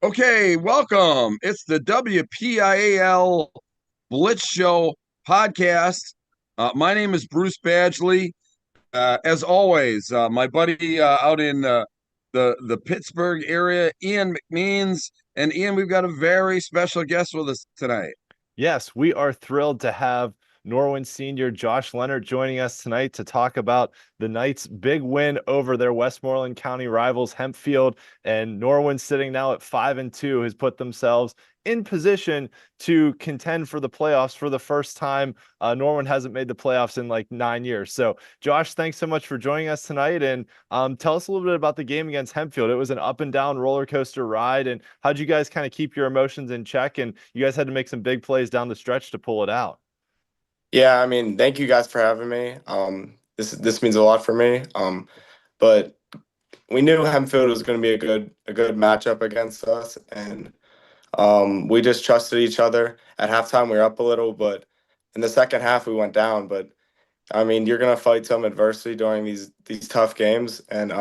Okay, welcome. It's the WPIAL Blitz Show podcast. My name is Bruce Badgley. As always, my buddy out in the Pittsburgh area, Ian McMeans. And Ian, we've got a very special guest with us tonight. Yes, we are thrilled to have Norwin senior Josh Leonard joining us tonight to talk about the Knights' big win over their Westmoreland County rivals Hempfield. And Norwin, sitting now at 5-2, has put themselves in position to contend for the playoffs for the first time. Norwin hasn't made the playoffs in like 9 years. So, Josh, thanks so much for joining us tonight. And tell us a little bit about the game against Hempfield. It was an up and down roller coaster ride. And how'd you guys kind of keep your emotions in check? And you guys had to make some big plays down the stretch to pull it out. Yeah, I mean, thank you guys for having me. This means a lot for me. But we knew Hempfield was going to be a good matchup against us, and we just trusted each other. At halftime, we were up a little, but in the second half, we went down. But I mean, you're gonna fight some adversity during these tough games, and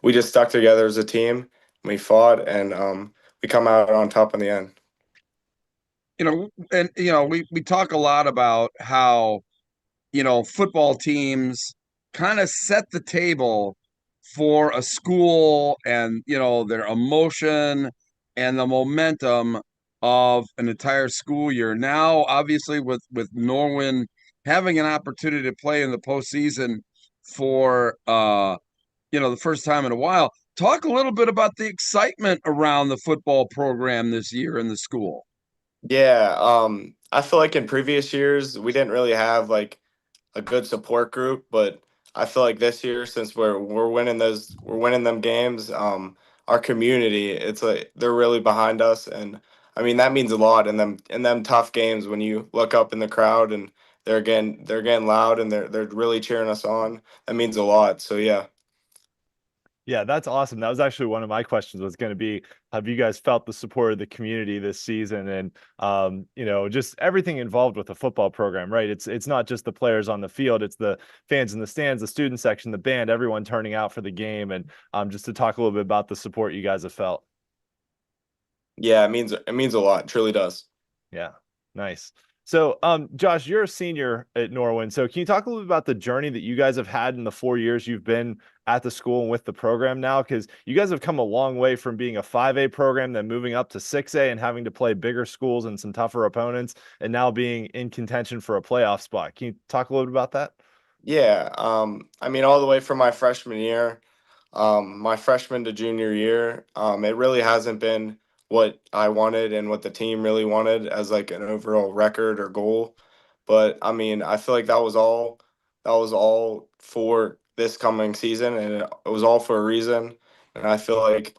we just stuck together as a team. We fought, and we come out on top in the end. We talk a lot about how football teams kind of set the table for a school and, their emotion and the momentum of an entire school year. Now, obviously, with Norwin having an opportunity to play in the postseason for, the first time in a while, talk a little bit about the excitement around the football program this year in the school. Yeah, I feel like in previous years we didn't really have like a good support group, but I feel like this year since we're winning them games, our community, it's like they're really behind us, and I mean that means a lot in them tough games when you look up in the crowd and they're getting loud and they're really cheering us on. That means a lot. So yeah. Yeah, that's awesome. That was actually one of my questions was going to be, have you guys felt the support of the community this season and just everything involved with the football program, right? It's not just the players on the field, it's the fans in the stands, the student section, the band, everyone turning out for the game and just to talk a little bit about the support you guys have felt. Yeah, it means a lot. It truly does. Yeah, nice. So, Josh, you're a senior at Norwin. So, can you talk a little bit about the journey that you guys have had in the 4 years you've been at the school and with the program now? Because you guys have come a long way from being a 5A program, then moving up to 6A and having to play bigger schools and some tougher opponents, and now being in contention for a playoff spot. Can you talk a little bit about that? Yeah, I mean, all the way from my freshman year, my freshman to junior year, it really hasn't been what I wanted and what the team really wanted as like an overall record or goal. But I mean, I feel like that was all for this coming season, and it was all for a reason. And I feel like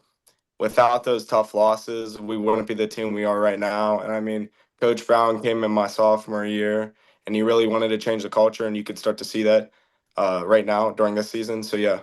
without those tough losses, we wouldn't be the team we are right now. And I mean, Coach Brown came in my sophomore year, and he really wanted to change the culture, and you could start to see that right now during this season. So yeah.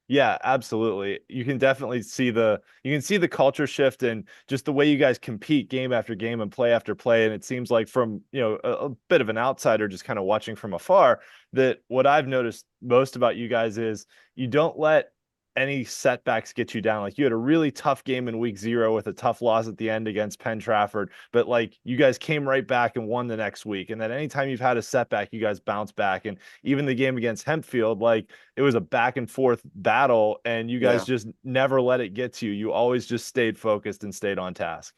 Yeah, absolutely. You can see the culture shift and just the way you guys compete game after game and play after play. And it seems like from, a bit of an outsider just kind of watching from afar, that what I've noticed most about you guys is you don't let any setbacks get you down. Like you had a really tough game in week 0 with a tough loss at the end against Penn Trafford, but like you guys came right back and won the next week. And then anytime you've had a setback, you guys bounce back. And even the game against Hempfield, like it was a back and forth battle and you guys Yeah. just never let it get to you. You always just stayed focused and stayed on task.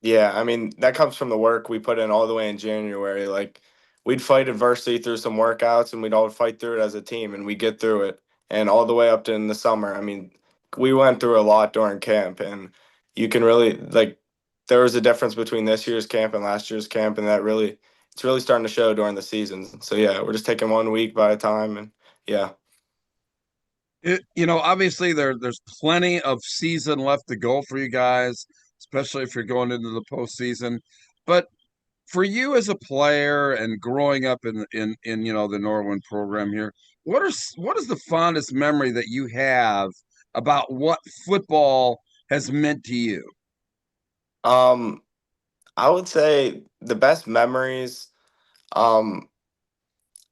Yeah, I mean, that comes from the work we put in all the way in January. Like, we'd fight adversity through some workouts and we'd all fight through it as a team and we get through it. And all the way up to in the summer. I mean, we went through a lot during camp and you can really, like, there was a difference between this year's camp and last year's camp, and it's really starting to show during the season. So, yeah, we're just taking one week by a time. And yeah. Obviously there's plenty of season left to go for you guys, especially if you're going into the postseason. But for you as a player and growing up in the Norwin program here, what is the fondest memory that you have about what football has meant to you? Um, I would say the best memories. Um,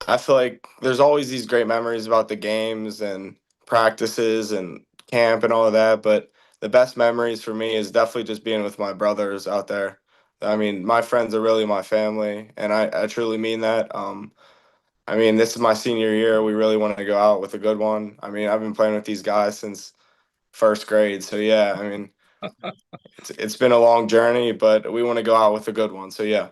I feel like there's always these great memories about the games and practices and camp and all of that. But the best memories for me is definitely just being with my brothers out there. I mean, my friends are really my family, and I truly mean that. I mean, this is my senior year. We really want to go out with a good one. I mean, I've been playing with these guys since first grade, so yeah. I mean, it's been a long journey, but we want to go out with a good one. So yeah.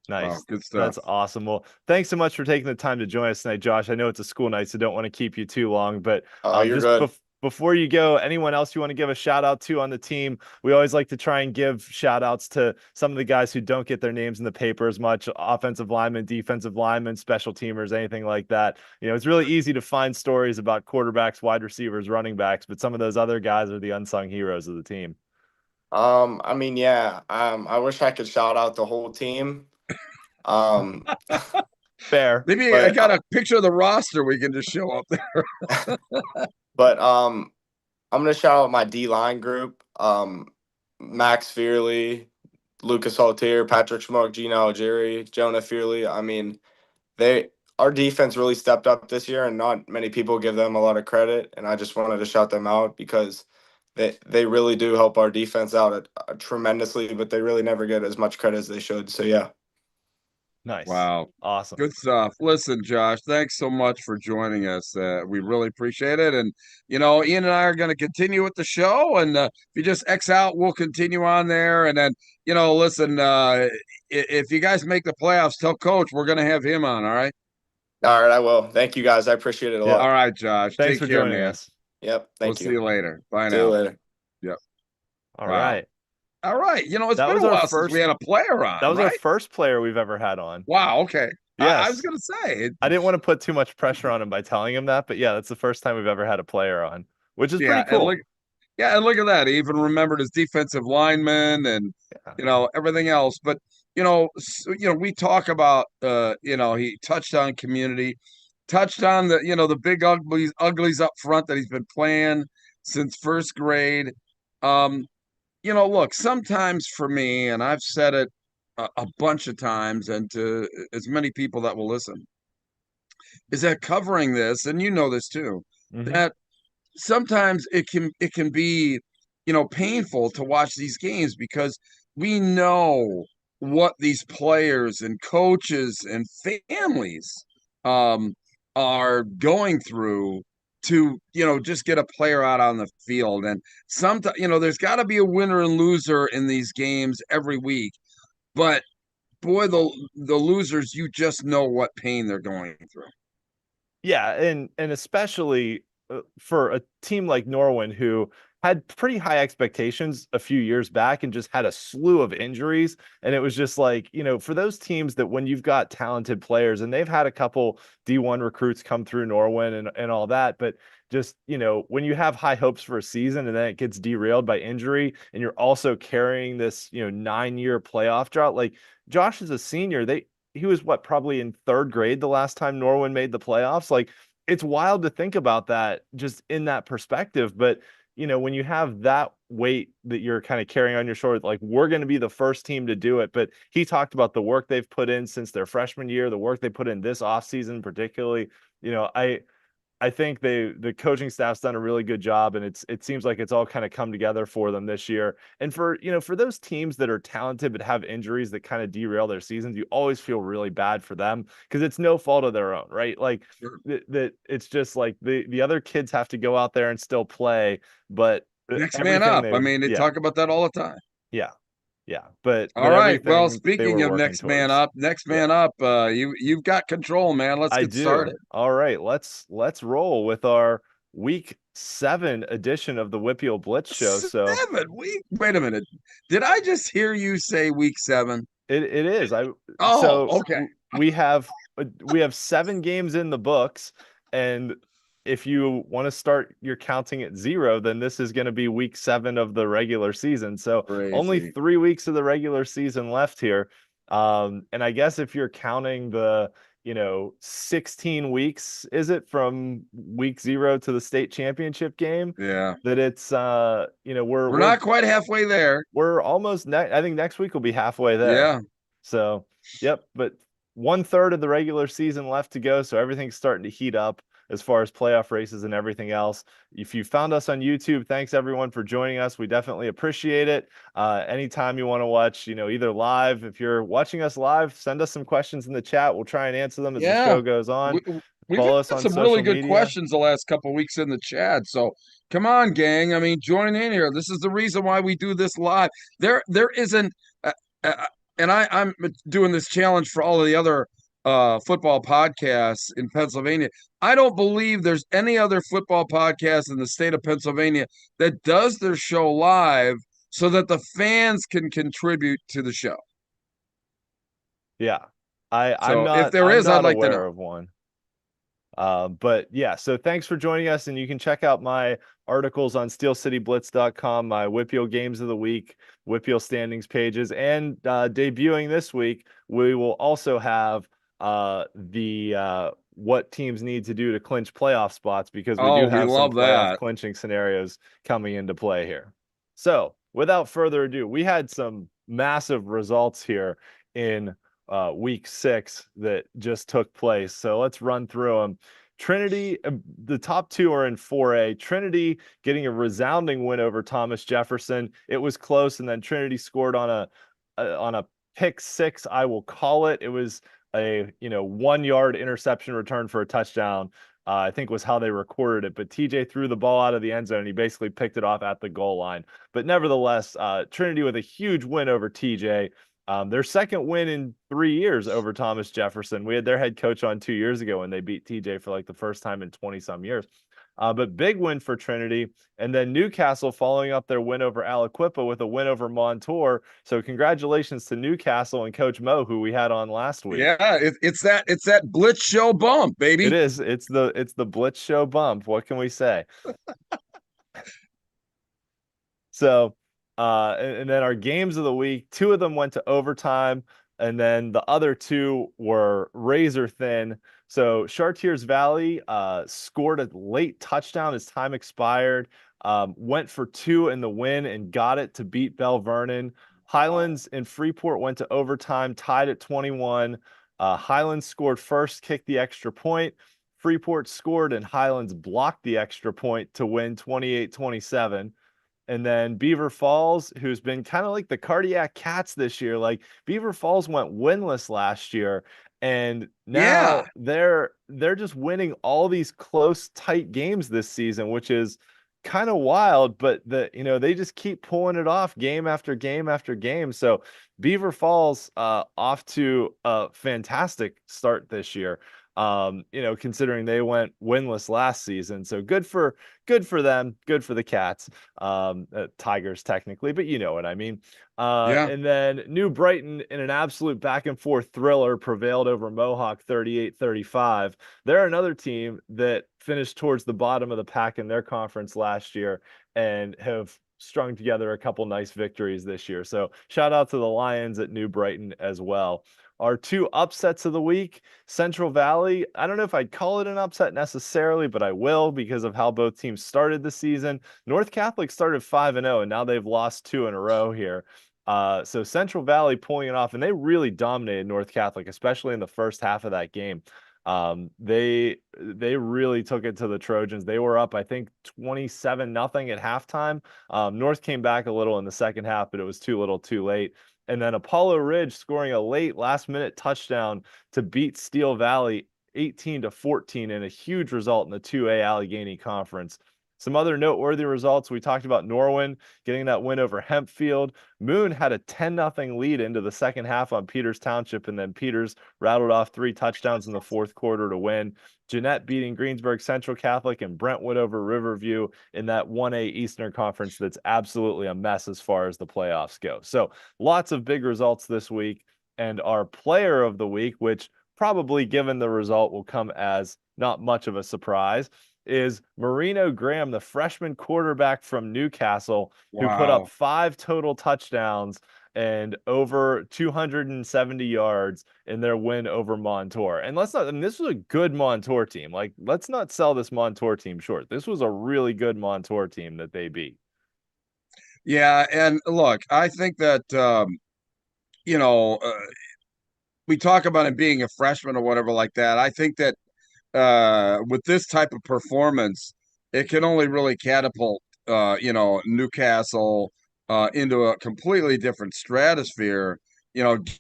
Wow, Nice. good stuff. That's awesome. Well, thanks so much for taking the time to join us tonight, Josh. I know it's a school night, so don't want to keep you too long, but Oh, you're just good. before you go, anyone else you want to give a shout out to on the team? We always like to try and give shout outs to some of the guys who don't get their names in the paper as much, offensive linemen, defensive linemen, special teamers, anything like that. You know, it's really easy to find stories about quarterbacks, wide receivers, running backs, but some of those other guys are the unsung heroes of the team. I mean, yeah. I wish I could shout out the whole team. Um, Fair. Maybe I but got a picture of the roster we can just show up there. but I'm gonna shout out my D line group. Max Fearley, Lucas Haltier, Patrick Schmuck, Gino Algieri, Jonah Fearley. I mean, they our defense really stepped up this year, and not many people give them a lot of credit. And I just wanted to shout them out because they really do help our defense out tremendously, but they really never get as much credit as they should. So yeah. Nice. Wow. Awesome. Good stuff. Listen, Josh, thanks so much for joining us. We really appreciate it. And, Ian and I are going to continue with the show. And if you just X out, we'll continue on there. And then, listen, if you guys make the playoffs, tell Coach we're going to have him on. All right. All right, I will. Thank you guys. I appreciate it a Yeah. All lot. right, Josh. Thanks Take for care, joining man. us. Yep. We'll Thank see you you. later. Bye See you now. later. Yep. All Wow. right. All right. It's That been was a our while since we had a player on, That was our right? first player we've ever had on. Wow. Okay. I was Yes. going to say. I didn't want to put too much pressure on him by telling him that, but yeah, that's the first time we've ever had a player on, which is Yeah. pretty cool. And look at that. He even remembered his defensive lineman and everything else. But we talk about he touched on community, touched on the big uglies up front that he's been playing since first grade. Look, sometimes for me, and I've said it a bunch of times, and to as many people that will listen, is that covering this, and this too, Mm-hmm. that sometimes it can be painful to watch these games because we know what these players and coaches and families um are going through to just get a player out on the field. And sometimes there's got to be a winner and loser in these games every week, but boy, the losers, you just know what pain they're going through. Yeah, and especially for a team like Norwin, who had pretty high expectations a few years back and just had a slew of injuries. And it was just like, for those teams that when you've got talented players, and they've had a couple D1 recruits come through Norwin and all that, but just, when you have high hopes for a season and then it gets derailed by injury, and you're also carrying this, 9-year playoff drought, like Josh is a senior. He was probably in third grade the last time Norwin made the playoffs. Like, it's wild to think about that just in that perspective. But, when you have that weight that you're kind of carrying on your shoulders, like, we're going to be the first team to do it. But he talked about the work they've put in since their freshman year, the work they put in this offseason, particularly. I think the coaching staff's done a really good job, and it seems like it's all kind of come together for them this year. And for those teams that are talented but have injuries that kind of derail their seasons, you always feel really bad for them because it's no fault of their own, right? Like Sure. that it's just like the other kids have to go out there and still play, but Next man everything up. I mean, they yeah, talk about that all the time. yeah, yeah, but All right. Well, everything they speaking were of working next man towards. up, Yeah. you've got control, man. Let's I get do. started. All right, let's roll with our week 7 edition of the WPIAL Blitz show. So 7 week. Wait a minute. Did I just hear you say week 7? it is. Oh, okay. We have 7 games in the books, and if you want to start your counting at 0, then this is going to be week 7 of the regular season. So only Crazy. 3 weeks of the regular season left here. And I guess if you're counting the 16 weeks, is it from week 0 to the state championship game, Yeah. that it's We're not quite halfway there. we're almost I think next week will be halfway there. Yeah. So yep, but 1/3 of the regular season left to go, so everything's starting to heat up. as far as playoff races and everything else. If you found us on YouTube, thanks everyone for joining us. We definitely appreciate it. Anytime you want to watch, either live, if you're watching us live, send us some questions in the chat. We'll try and answer them as the Yeah. show goes on. We've Follow us had on some really social good media. questions the last couple of weeks in the chat. So come on, gang. I mean, join in here. This is the reason why we do this live. There isn't, and I'm doing this challenge for all of the other football podcasts in Pennsylvania. I don't believe there's any other football podcast in the state of Pennsylvania that does their show live so that the fans can contribute to the show. Yeah. I'm So if not there I'm is, I'd not like to aware know. of one. But yeah, so thanks for joining us, and you can check out my articles on steelcityblitz.com, my WPIAL games of the week, WPIAL standings pages, and debuting this week, we will also have the what teams need to do to clinch playoff spots, because we Oh, do we have some love playoff that. clinching scenarios coming into play here. So without further ado, we had some massive results here in week 6 that just took place. So let's run through them. Trinity, the top two are in 4A. Trinity getting a resounding win over Thomas Jefferson. It was close, and then Trinity scored on a pick six, I will call it. It was a 1 yard interception return for a touchdown. I think was how they recorded it. But TJ threw the ball out of the end zone, and he basically picked it off at the goal line. But nevertheless, Trinity with a huge win over TJ. Their second win in 3 years over Thomas Jefferson. We had their head coach on 2 years ago when they beat TJ for like the first time in 20 some years. But big win for Trinity. And then Newcastle following up their win over Aliquippa with a win over Montour. So congratulations to Newcastle and Coach Mo, who we had on last week. Yeah, it's that Blitz show bump, baby. It is. It's the Blitz show bump. What can we say? So, and then our games of the week, 2 of them went to overtime, and then the other 2 were razor thin. So Chartiers Valley scored a late touchdown as time expired, went for 2 in the win and got it to beat Bell Vernon. Highlands and Freeport went to overtime, tied at 21. Highlands scored first, kicked the extra point. Freeport scored, and Highlands blocked the extra point to win 28-27. And then Beaver Falls, who's been kind of like the cardiac cats this year. Like Beaver Falls went winless last year, and now they're just winning all these close, tight games this season, which is kind of wild. But they just keep pulling it off game after game after game. So Beaver Falls off to a fantastic start this year. Considering they went winless last season. So good for them, good for the Cats, Tigers technically, but you know what I mean. Yeah. And then New Brighton, in an absolute back and forth thriller, prevailed over Mohawk 38-35. They're another team that finished towards the bottom of the pack in their conference last year and have strung together a couple nice victories this year. So shout out to the Lions at New Brighton as well. Our 2 upsets of the week, Central Valley. I don't know if I'd call it an upset necessarily, but I will because of how both teams started the season. North Catholic started 5-0, and now they've lost 2 in a row here. So Central Valley pulling it off, and they really dominated North Catholic, especially in the first half of that game. They really took it to the Trojans. They were up, I think, 27-0 at halftime. North came back a little in the second half, but it was too little too late. And then Apollo Ridge scoring a late last-minute touchdown to beat Steel Valley 18-14 in a huge result in the 2A Allegheny Conference. Some other noteworthy results. We talked about Norwin getting that win over Hempfield. Moon had a 10-0 lead into the second half on Peters Township, and then Peters rattled off 3 touchdowns in the fourth quarter to win. Jeanette beating Greensburg Central Catholic, and Brentwood over Riverview in that 1A Eastern Conference that's absolutely a mess as far as the playoffs go. So lots of big results this week. And our player of the week, which probably given the result will come as not much of a surprise, is Marino Graham, the freshman quarterback from Newcastle, who put up 5 total touchdowns and over 270 yards in their win over Montour. And this was a good Montour team. Like, let's not sell this Montour team short. This was a really good Montour team that they beat. Yeah, and look, I think that we talk about him being a freshman or whatever like that. I think that with this type of performance, it can only really catapult Newcastle into a completely different stratosphere.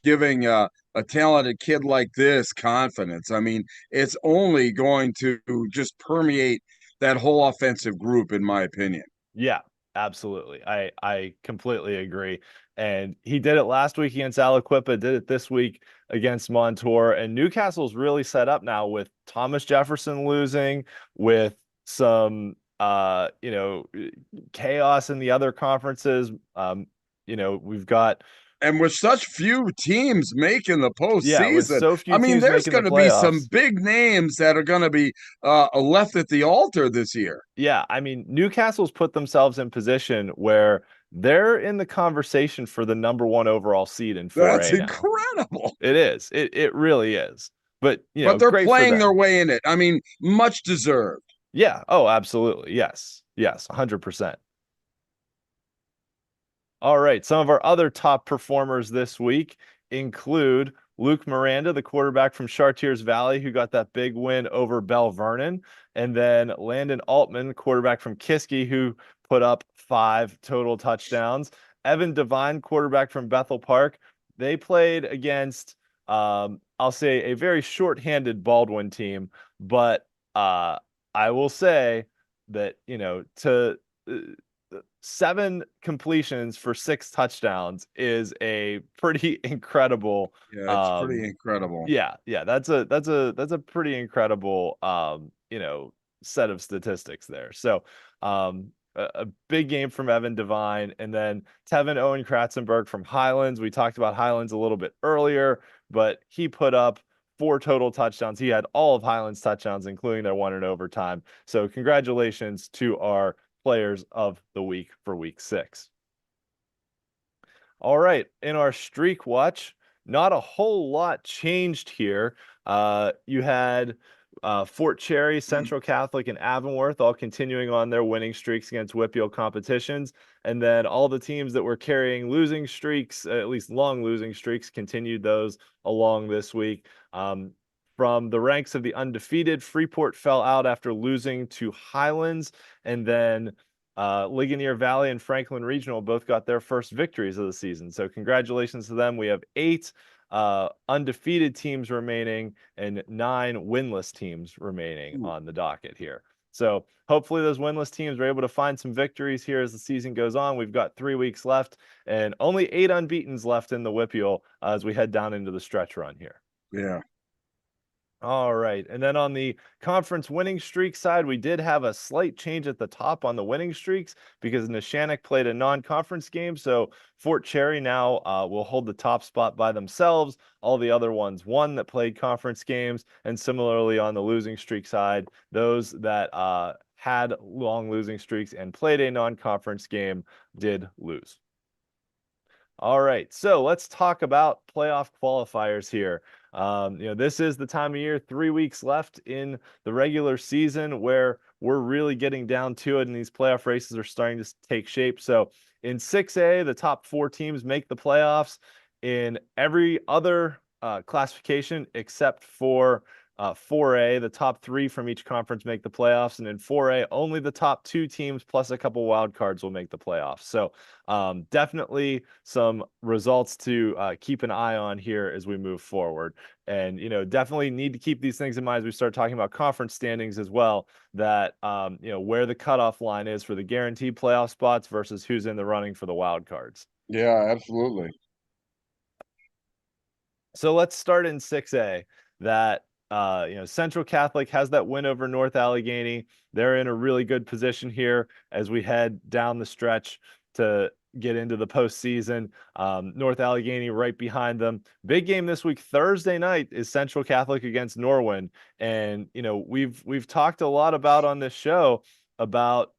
Giving a talented kid like this confidence. I mean, it's only going to just permeate that whole offensive group, in my opinion. Yeah, absolutely. I completely agree. And he did it last week against Aliquippa, did it this week against Montour. And Newcastle's really set up now with Thomas Jefferson losing, with some chaos in the other conferences. We've got And with such few teams making the with postseason, so few I mean, teams there's making the going to be some playoffs. big names that are going to be left at the altar this year. Yeah, I mean, Newcastle's put themselves in position where they're in the conversation for the number one overall seed in That's 4A now. incredible. It is. It really is. But, But they're great for playing their them. way in it. I mean, much deserved. Yeah. Oh, absolutely. Yes. Yes, 100%. All right. Some of our other top performers this week include Luke Miranda, the quarterback from Chartiers Valley, who got that big win over Bell Vernon, and then Landon Altman, quarterback from Kiski, who put up 5 total touchdowns. Evan Devine, quarterback from Bethel Park. They played against, I'll say, a very short-handed Baldwin team, but I will say that, to 7 completions for 6 touchdowns is a pretty incredible. Yeah, it's pretty incredible. Yeah, that's a pretty incredible set of statistics there. So a big game from Evan Devine, and then Tevin Owen Kratzenberg from Highlands. We talked about Highlands a little bit earlier, but he put up 4 total touchdowns. He had all of Highlands touchdowns, including their one in overtime. So congratulations to our players of the week for week 6. All right, in our streak watch, not a whole lot changed here. You had Fort Cherry, Central Catholic, and Avonworth all continuing on their winning streaks against WPIAL competitions. And then all the teams that were carrying losing streaks, at least long losing streaks, continued those along this week. From the ranks of the undefeated, Freeport fell out after losing to Highlands, and then Ligonier Valley and Franklin Regional both got their first victories of the season. So congratulations to them. We have 8 undefeated teams remaining and 9 winless teams remaining on the docket here. So hopefully those winless teams are able to find some victories here as the season goes on. We've got 3 weeks left and only 8 unbeatens left in the WPIAL as we head down into the stretch run here. Yeah. All right. And then on the conference winning streak side, we did have a slight change at the top on the winning streaks because Neshannock played a non-conference game. So Fort Cherry now will hold the top spot by themselves. All the other ones won that played conference games. And similarly on the losing streak side, those that had long losing streaks and played a non-conference game did lose. All right, so let's talk about playoff qualifiers here. This is the time of year, 3 weeks left in the regular season where we're really getting down to it, and these playoff races are starting to take shape. So in 6A, the top 4 teams make the playoffs. In every other classification except for 4A, the top 3 from each conference make the playoffs, and in 4A, only the top 2 teams plus a couple wild cards will make the playoffs. So definitely some results to keep an eye on here as we move forward. And, definitely need to keep these things in mind as we start talking about conference standings as well, that, where the cutoff line is for the guaranteed playoff spots versus who's in the running for the wild cards. Yeah, absolutely. So let's start in 6A. That Central Catholic has that win over North Allegheny. They're in a really good position here as we head down the stretch to get into the postseason. North Allegheny right behind them. Big game this week, Thursday night, is Central Catholic against Norwin. And we've talked a lot about on this show about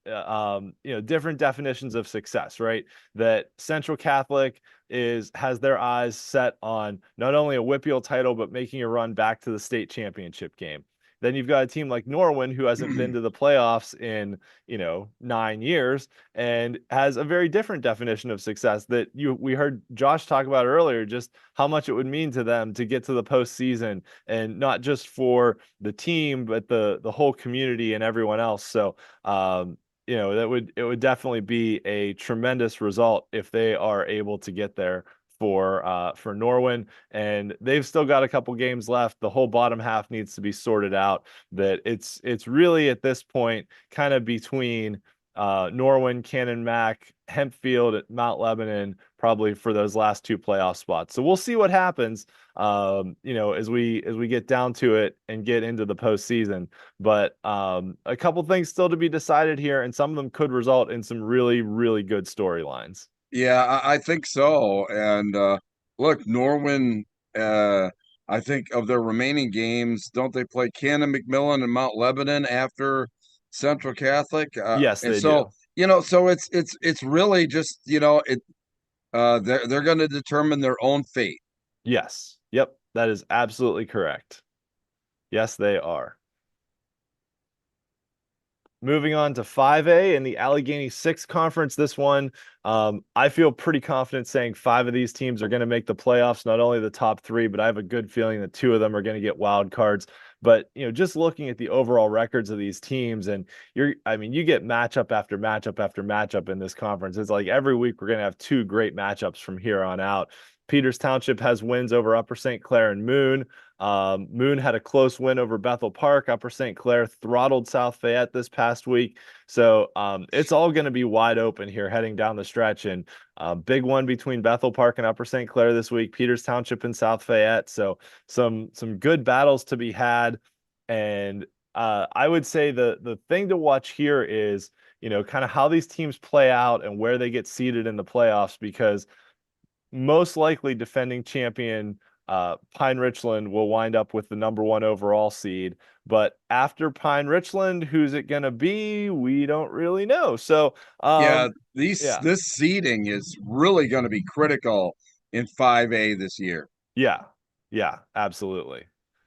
different definitions of success, right? That Central Catholic has their eyes set on not only a WPIAL title but making a run back to the state championship game. Then you've got a team like Norwin who hasn't been to the playoffs in, 9 years and has a very different definition of success that we heard Josh talk about earlier, just how much it would mean to them to get to the postseason, and not just for the team, but the whole community and everyone else. So, it would definitely be a tremendous result if they are able to get there for Norwin, and they've still got a couple games left. The whole bottom half needs to be sorted out. That it's really at this point kind of between Norwin, Cannon Mac, Hempfield at Mount Lebanon, probably for those last two playoff spots. So we'll see what happens, as we get down to it and get into the postseason. But a couple things still to be decided here, and some of them could result in some really, really good storylines. Yeah, I think so. And look, Norwin, uh, I think of their remaining games, don't they play Cannon McMillan and Mount Lebanon after Central Catholic? Yes, And they so, do. so it's really just, they're going to determine their own fate. Yes. Yep. That is absolutely correct. Yes, they are. Moving on to 5A in the Allegheny 6 Conference. This one, I feel pretty confident saying 5 of these teams are going to make the playoffs, not only the top 3, but I have a good feeling that 2 of them are going to get wild cards. But, just looking at the overall records of these teams, and you get matchup after matchup after matchup in this conference. It's like every week we're going to have 2 great matchups from here on out. Peters Township has wins over Upper St. Clair and Moon. Moon had a close win over Bethel Park. Upper St. Clair throttled South Fayette this past week. So it's all going to be wide open here heading down the stretch. And big one between Bethel Park and Upper St. Clair this week, Peters Township and South Fayette. So some good battles to be had. And I would say the thing to watch here is, kind of how these teams play out and where they get seated in the playoffs, because most likely defending champion Pine Richland will wind up with the #1 overall seed. But after Pine Richland, who's it going to be? We don't really know. So, Yeah, yeah, this seeding is really going to be critical in 5A this year. yeah, yeah, absolutely.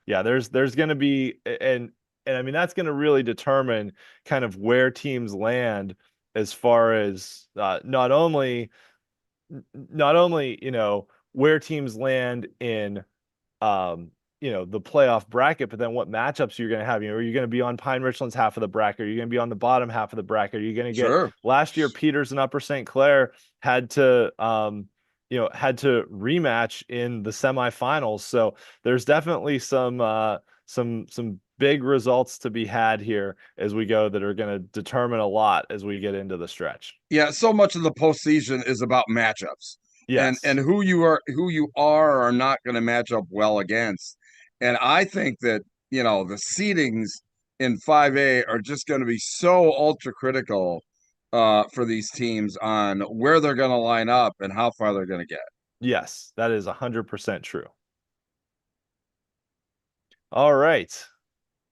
Yeah, there's going to be, and I mean that's going to really determine kind of where teams land as far as not only where teams land in the playoff bracket, but then what matchups you're going to have. Are you going to be on Pine Richland's half of the bracket? Are you going to be on the bottom half of the bracket? Are you going to get Sure. last year Peters and Upper St. Clair had to rematch in the semifinals. So there's definitely some big results to be had here as we go that are going to determine a lot as we get into the stretch. Yeah, so much of the postseason is about matchups and Yes. who you are or are not going to match up well against. And I think that, the seedings in 5A are just going to be so ultra critical for these teams on where they're going to line up and how far they're going to get. Yes, that is 100% true. All right.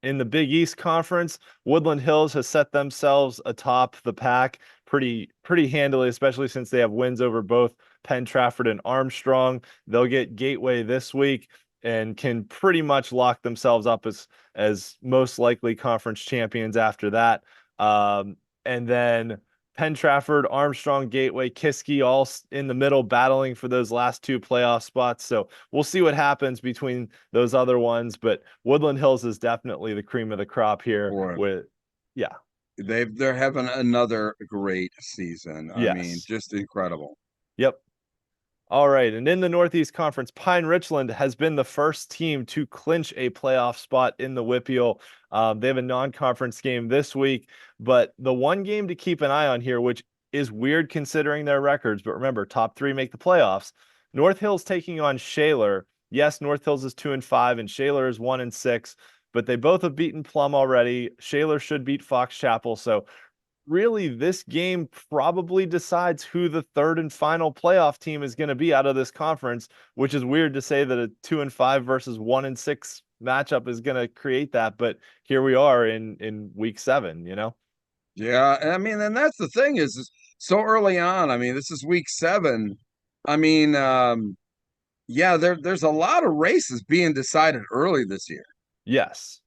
In the Big East Conference, Woodland Hills has set themselves atop the pack pretty handily, especially since they have wins over both Penn Trafford and Armstrong. They'll get Gateway this week and can pretty much lock themselves up as most likely conference champions after that. And then Penn Trafford, Armstrong, Gateway, Kiski, all in the middle battling for those last 2 playoff spots. So we'll see what happens between those other ones. But Woodland Hills is definitely the cream of the crop here. Boy, Yeah. they're having another great season. I mean, Yes. just incredible. Yep. All right. And in the Northeast Conference, Pine Richland has been the first team to clinch a playoff spot in the WPIAL. They have a non-conference game this week, but the one game to keep an eye on here, which is weird considering their records, but remember, top 3 make the playoffs. North Hills taking on Shaler. Yes, North Hills is 2-5 and Shaler is 1-6, but they both have beaten Plum already. Shaler should beat Fox Chapel. So really this game probably decides who the third and final playoff team is going to be out of this conference, which is weird to say that a 2-5 versus 1-6 matchup is going to create that. But here we are in week 7, Yeah, I mean, and that's the thing is so early on. I mean, this is week 7. I mean, yeah, there's a lot of races being decided early this year. Yes.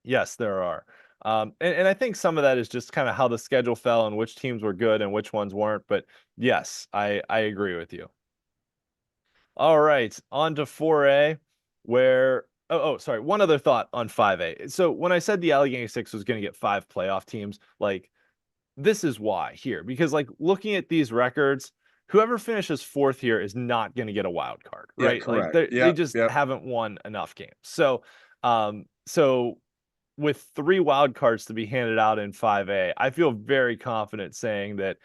Yes, there are. And I think some of that is just kind of how the schedule fell and which teams were good and which ones weren't. But yes, I agree with you. All right, on to 4A, where sorry, one other thought on 5A. So when I said the Allegheny Six was going to get 5 playoff teams, like this is why here, because like looking at these records, whoever finishes fourth here is not going to get a wild card, Yeah, right? Like correct. they Yeah, just yeah. haven't won enough games. So with 3 wild cards to be handed out in 5A, I feel very confident saying that,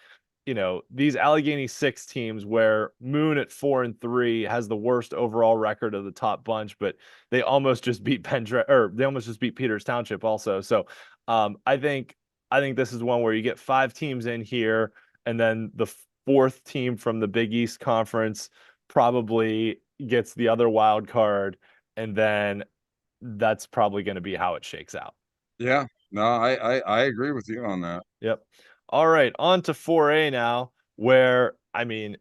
these Allegheny Six teams where Moon at 4-3 has the worst overall record of the top bunch, but they almost just beat they almost just beat Peters Township also. So I think this is one where you get 5 teams in here, and then the fourth team from the Big East Conference probably gets the other wild card, and then that's probably going to be how it shakes out. Yeah. No, I agree with you on that. Yep. All right, on to 4A now, where I mean,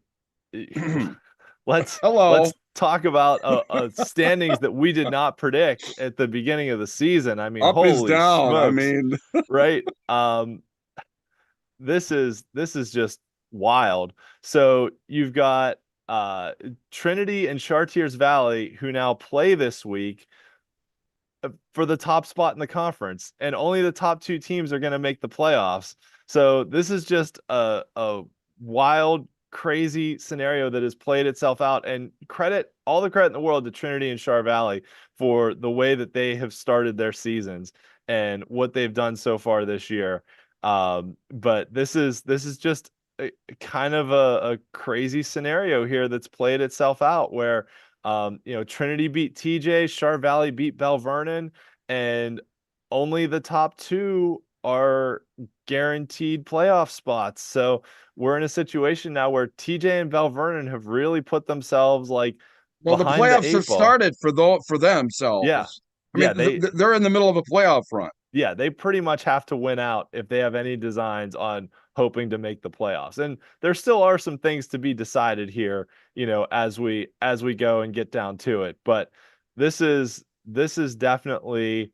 let's Hello. talk about standings that we did not predict at the beginning of the season. I mean, Up is holy down. I smokes, mean, right? This is just wild. So you've got Trinity and Chartiers Valley who now play this week for the top spot in the conference, and only the top 2 teams are going to make the playoffs. So this is just a wild, crazy scenario that has played itself out. And all the credit in the world to Trinity and Char Valley for the way that they have started their seasons and what they've done so far this year. But this is just kind of a crazy scenario here that's played itself out where Trinity beat TJ, Char Valley beat Bell Vernon, and only the top 2 are guaranteed playoff spots. So we're in a situation now where TJ and Bell Vernon have really put themselves like well, the behind the playoffs have 8 ball. started for Yeah. themselves. I mean, Yeah, they're in the middle of a playoff run. yeah, they pretty much have to win out if they have any designs on hoping to make the playoffs. And there still are some things to be decided here, as we go and get down to it. But this is definitely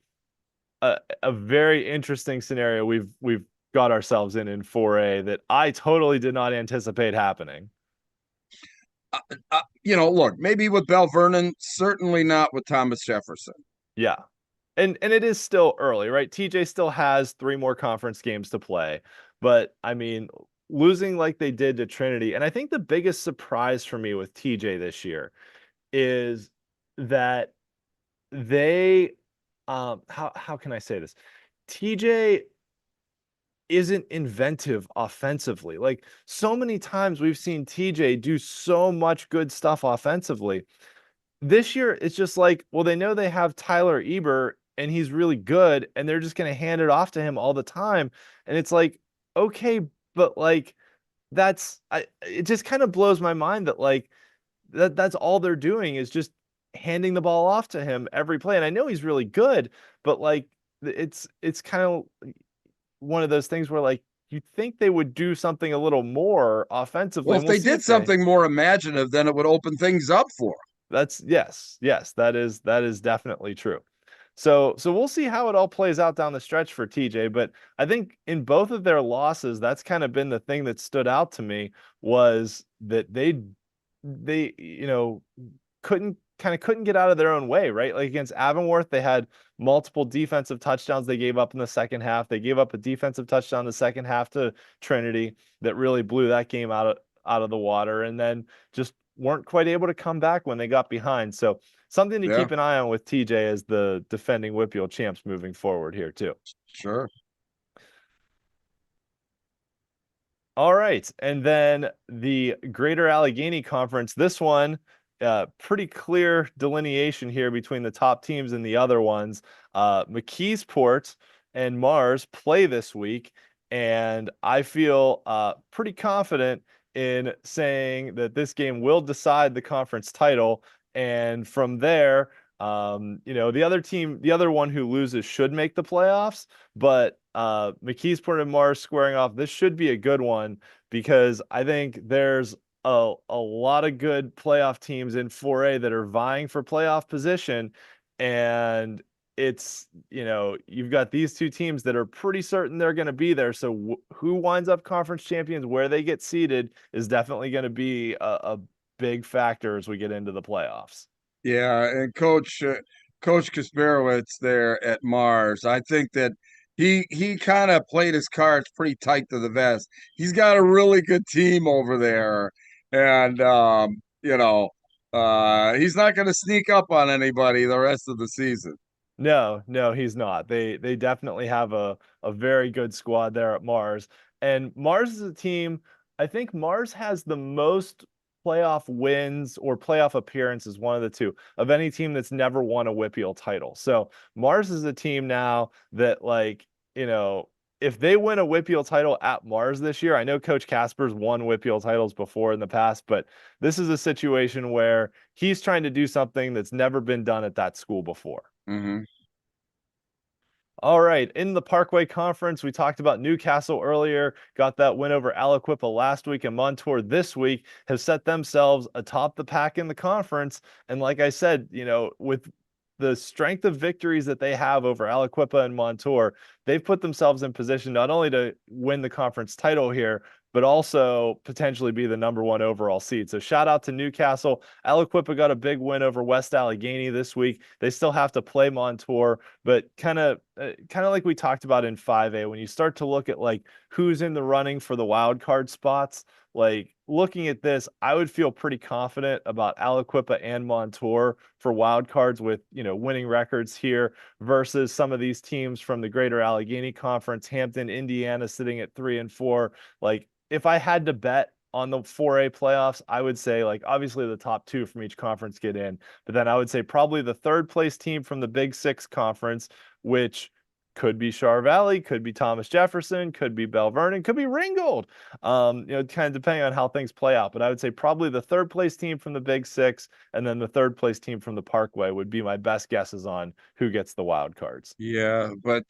a very interesting scenario we've got ourselves in 4A that I totally did not anticipate happening. Look, maybe with Bell Vernon, certainly not with Thomas Jefferson. Yeah. And it is still early, right? TJ still has 3 more conference games to play. But I mean, losing like they did to Trinity, and I think the biggest surprise for me with TJ this year is that they how can I say this? TJ isn't inventive offensively. Like so many times we've seen TJ do so much good stuff offensively. This year it's just like, well, they know they have Tyler Eber and he's really good and they're just going to hand it off to him all the time. And it's like, okay, but like it just kind of blows my mind that like that's all they're doing is just handing the ball off to him every play. And I know he's really good, but like it's kind of one of those things where like you think they would do something a little more offensively, Well, and if we'll they see did if they. something more imaginative, then it would open things up for them. That's yes, that is definitely true. So we'll see how it all plays out down the stretch for TJ, but I think in both of their losses, that's kind of been the thing that stood out to me was that they couldn't get out of their own way, right? Like against Avonworth, they had multiple defensive touchdowns they gave up in the second half. They gave up a defensive touchdown in the second half to Trinity that really blew that game out of the water, and then just weren't quite able to come back when they got behind. So something to Yeah, keep an eye on with TJ as the defending WPIAL champs moving forward here too. sure. All right. And then the Greater Allegheny Conference, this one, pretty clear delineation here between the top teams and the other ones. McKeesport and Mars play this week, and I feel pretty confident in saying that this game will decide the conference title. And from there, the other one who loses should make the playoffs, but McKeesport and Mars squaring off, this should be a good one because I think there's a lot of good playoff teams in 4A that are vying for playoff position. And it's, you've got these two teams that are pretty certain they're going to be there. So who winds up conference champions, where they get seated, is definitely going to be a big factor as we get into the playoffs. Yeah, and Coach Kasperowitz there at Mars, I think that he kind of played his cards pretty tight to the vest. He's got a really good team over there, and he's not going to sneak up on anybody the rest of the season. No, he's not. They definitely have a very good squad there at Mars. And Mars is a team, I think Mars has the most playoff wins or playoff appearances, one of the two, of any team that's never won a WPIAL title. So Mars is a team now that, like, if they win a WPIAL title at Mars this year, I know Coach Casper's won WPIAL titles before in the past, but this is a situation where he's trying to do something that's never been done at that school before. Mm-hmm. All right. In the Parkway Conference, we talked about Newcastle earlier, got that win over Aliquippa last week, and Montour this week have set themselves atop the pack in the conference. And like I said, with the strength of victories that they have over Aliquippa and Montour, they've put themselves in position not only to win the conference title here, but also potentially be the #1 overall seed. So shout out to Newcastle. Aliquippa got a big win over West Allegheny this week. They still have to play Montour, but kind of like we talked about in 5A, when you start to look at like who's in the running for the wild card spots, like looking at this, I would feel pretty confident about Aliquippa and Montour for wild cards with, winning records here versus some of these teams from the Greater Allegheny Conference. Hampton, Indiana sitting at 3 and 4. Like, if I had to bet on the 4A playoffs, I would say, like, obviously the top two from each conference get in, but then I would say probably the third place team from the Big Six conference, which could be Char Valley, could be Thomas Jefferson, could be Bell Vernon, could be Ringgold. Kind of depending on how things play out. But I would say probably the third place team from the Big Six and then the third place team from the Parkway would be my best guesses on who gets the wild cards. Yeah, but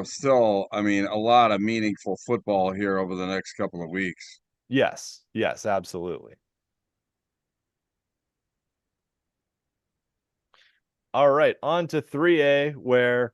still, I mean, a lot of meaningful football here over the next couple of weeks. Yes, absolutely. All right, on to 3A, where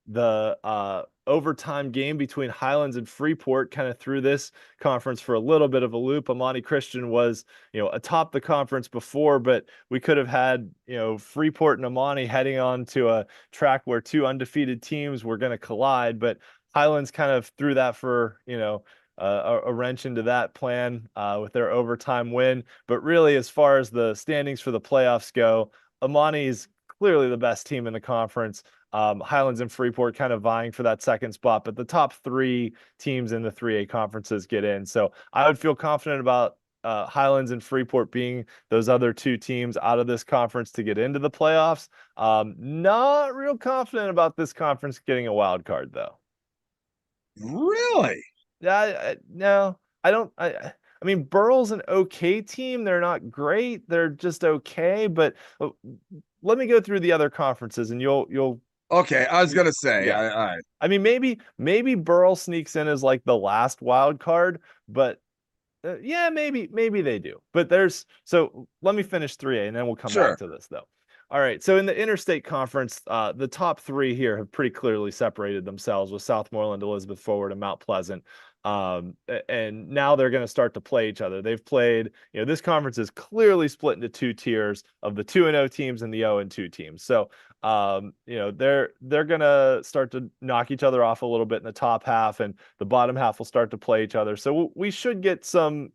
the overtime game between Highlands and Freeport kind of threw this conference for a little bit of a loop. Amani Christian was, atop the conference before, but we could have had, Freeport and Amani heading on to a track where two undefeated teams were going to collide, but Highlands kind of threw that for, a wrench into that plan with their overtime win. But really, as far as the standings for the playoffs go, Amani's clearly the best team in the conference. Highlands and Freeport kind of vying for that second spot, but the top three teams in the 3A conferences get in. So I would feel confident about Highlands and Freeport being those other two teams out of this conference to get into the playoffs. Not real confident about this conference getting a wild card, though. Really? No, I don't. I mean, Burrell's an okay team. They're not great. They're just okay. But let me go through the other conferences, and you'll. Okay, I was gonna say. Yeah. I mean, maybe Burrell sneaks in as like the last wild card, but yeah, maybe they do. But so let me finish 3A, and then we'll come back to this though. All right, so in the Interstate Conference, the top three here have pretty clearly separated themselves with Southmoreland, Elizabeth Forward, and Mount Pleasant. And now they're going to start to play each other. They've played, this conference is clearly split into two tiers of the 2-0 teams and the 0-2 teams. So, they're going to start to knock each other off a little bit in the top half, and the bottom half will start to play each other. So we should get some,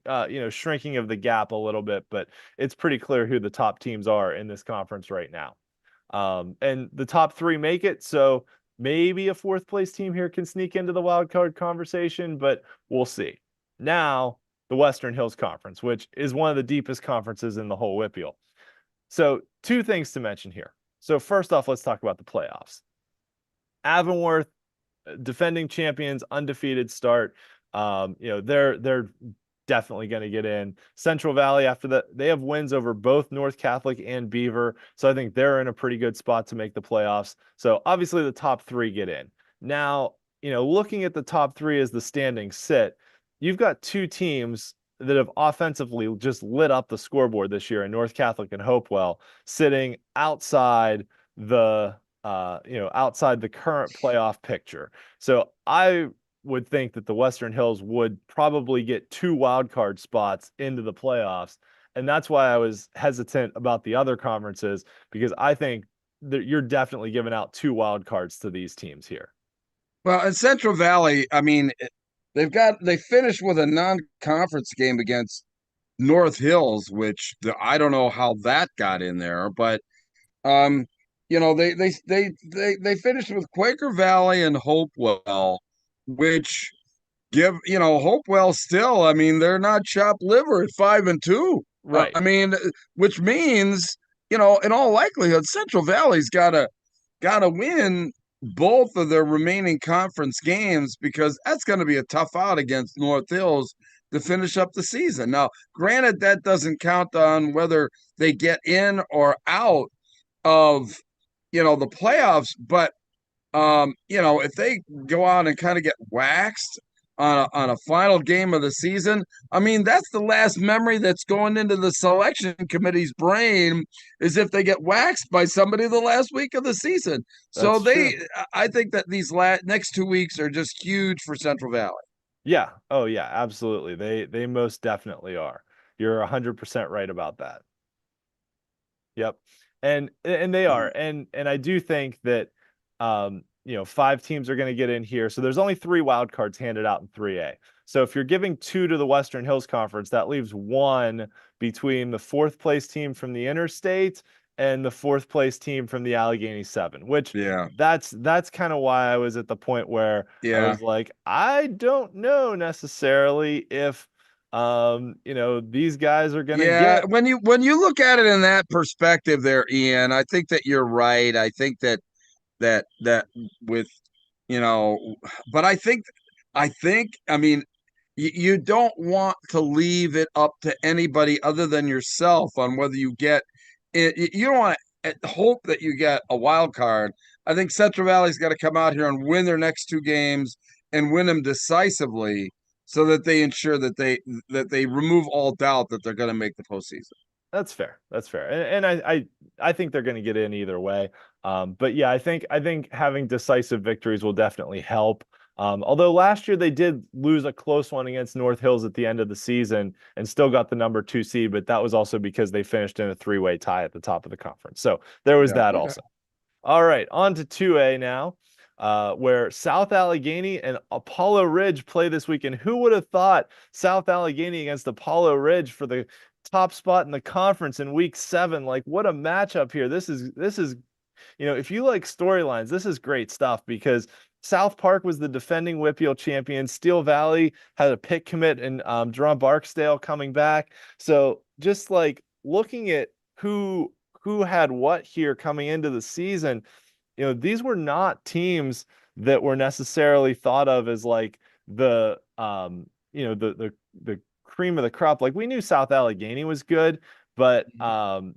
shrinking of the gap a little bit, but it's pretty clear who the top teams are in this conference right now. And the top three make it. So maybe a fourth place team here can sneak into the wild card conversation, but we'll see. Now, the Western Hills Conference, which is one of the deepest conferences in the whole WPIAL. So two things to mention here. So first off, let's talk about the playoffs. Avonworth, defending champions, undefeated start. They're definitely going to get in. Central Valley, after that, they have wins over both North Catholic and Beaver. So I think they're in a pretty good spot to make the playoffs. So obviously the top three get in. Now, looking at the top three as the standings sit, you've got two teams that have offensively just lit up the scoreboard this year in North Catholic and Hopewell, sitting outside the outside the current playoff picture. So I would think that the Western Hills would probably get 2 wild card spots into the playoffs. And that's why I was hesitant about the other conferences, because I think that you're definitely giving out 2 wild cards to these teams here. Well, in Central Valley, I mean, they finished with a non-conference game against North Hills, which I don't know how that got in there, but um, they finished with Quaker Valley and Hopewell, which Hopewell still, I mean, they're not chopped liver at 5-2. Right. I mean, which means, in all likelihood, Central Valley's gotta win both of their remaining conference games, because that's going to be a tough out against North Hills to finish up the season. Now, granted, that doesn't count on whether they get in or out of the playoffs, but if they go out and kind of get waxed on a final game of the season, I mean, that's the last memory that's going into the selection committee's brain, is if they get waxed by somebody the last week of the season. So That's true. I think that these next 2 weeks are just huge for Central Valley. Yeah. Oh yeah, absolutely. They most definitely are. You're 100% right about that. Yep. And they are. And I do think that 5 teams are going to get in here. So there's only 3 wild cards handed out in 3A. So if you're giving 2 to the Western Hills Conference, that leaves 1 between the 4th place team from the interstate and the 4th place team from the Allegheny 7, which Yeah. that's kind of why I was at the point where I Yeah. was like, I don't know necessarily if these guys are gonna Yeah, get. when you look at it in that perspective there, Ian, I think that you're right. I think that with you know but I think I mean, you don't want to leave it up to anybody other than yourself on whether you get it. You don't want to hope that you get a wild card. I think Central Valley's got to come out here and win their next 2 games and win them decisively, so that they ensure that they remove all doubt that they're going to make the postseason. That's fair. That's fair. And I think they're going to get in either way. But yeah, I think having decisive victories will definitely help. Although last year they did lose a close one against North Hills at the end of the season and still got the number 2 seed, but that was also because they finished in a 3-way tie at the top of the conference. So there was Yeah. that Okay. also. All right, on to 2A now, where South Allegheny and Apollo Ridge play this weekend. Who would have thought South Allegheny against Apollo Ridge for the top spot in the conference in week 7? Like, what a matchup here. This is if you like storylines, this is great stuff, because South Park was the defending WPIAL champion. Steel Valley had a pick commit and Jerome Barksdale coming back. So just like looking at who had what here coming into the season, these were not teams that were necessarily thought of as like the the cream of the crop. Like, we knew South Allegheny was good, but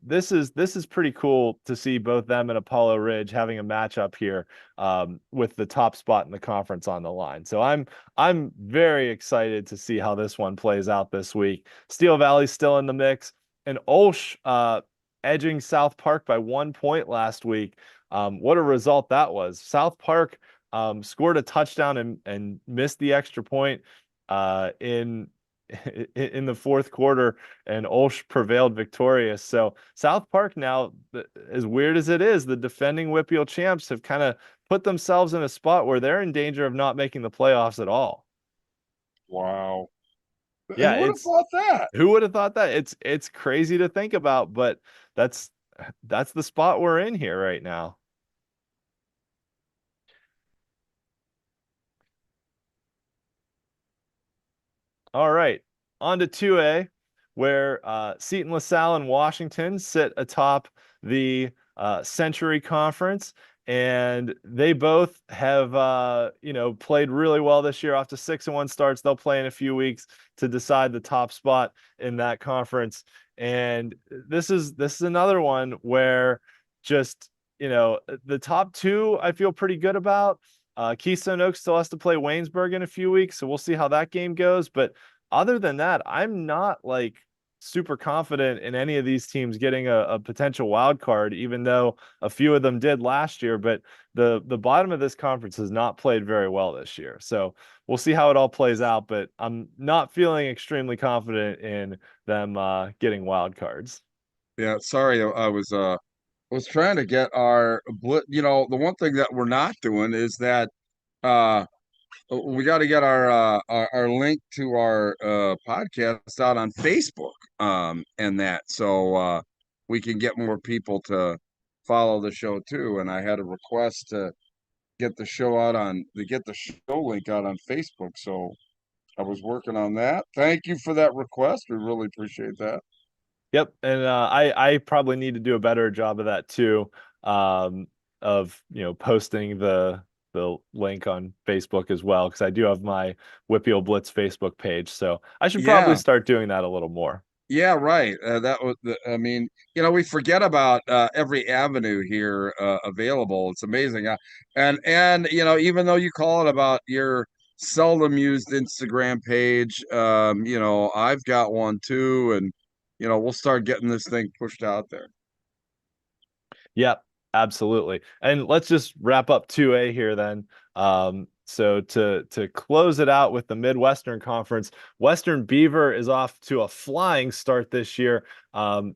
this is pretty cool to see both them and Apollo Ridge having a matchup here with the top spot in the conference on the line. So I'm very excited to see how this one plays out this week. Steel Valley's still in the mix, and Olsh edging South Park by 1 point last week. What a result that was. South Park scored a touchdown and missed the extra point in the 4th quarter, and Olsh prevailed victorious. So South Park now, as weird as it is, the defending WPIAL champs have kind of put themselves in a spot where they're in danger of not making the playoffs at all. Wow. Yeah, Who would have thought that? who would have thought that? It's crazy to think about, but that's the spot we're in here right now. All right, on to 2A, where Seton LaSalle and Washington sit atop the Century Conference, and they both have played really well this year. Off to 6-1 starts. They'll play in a few weeks to decide the top spot in that conference. And this is another one where just the top 2 I feel pretty good about. Keystone Oaks still has to play Waynesburg in a few weeks, so we'll see how that game goes. But other than that, I'm not like super confident in any of these teams getting a potential wild card, even though a few of them did last year. But the bottom of this conference has not played very well this year. So we'll see how it all plays out. But I'm not feeling extremely confident in them getting wild cards. Yeah, sorry, I was trying to get our Blitz. You know, the one thing that we're not doing is that uh we got to get our link to our podcast out on Facebook, and that so we can get more people to follow the show too. And I had a request to get the show link out on Facebook, so I was working on that. Thank you for that request. We really appreciate that. Yep, and I probably need to do a better job of that too, of posting the link on Facebook as well, because I do have my WPIAL Blitz Facebook page, so I should probably Yeah. start doing that a little more. Yeah, right. I mean, we forget about every avenue here available. It's amazing. And even though you call it about your seldom used Instagram page, I've got one too, and we'll start getting this thing pushed out there. Yep, absolutely. And let's just wrap up 2A here then. So to close it out with the Midwestern Conference, Western Beaver is off to a flying start this year.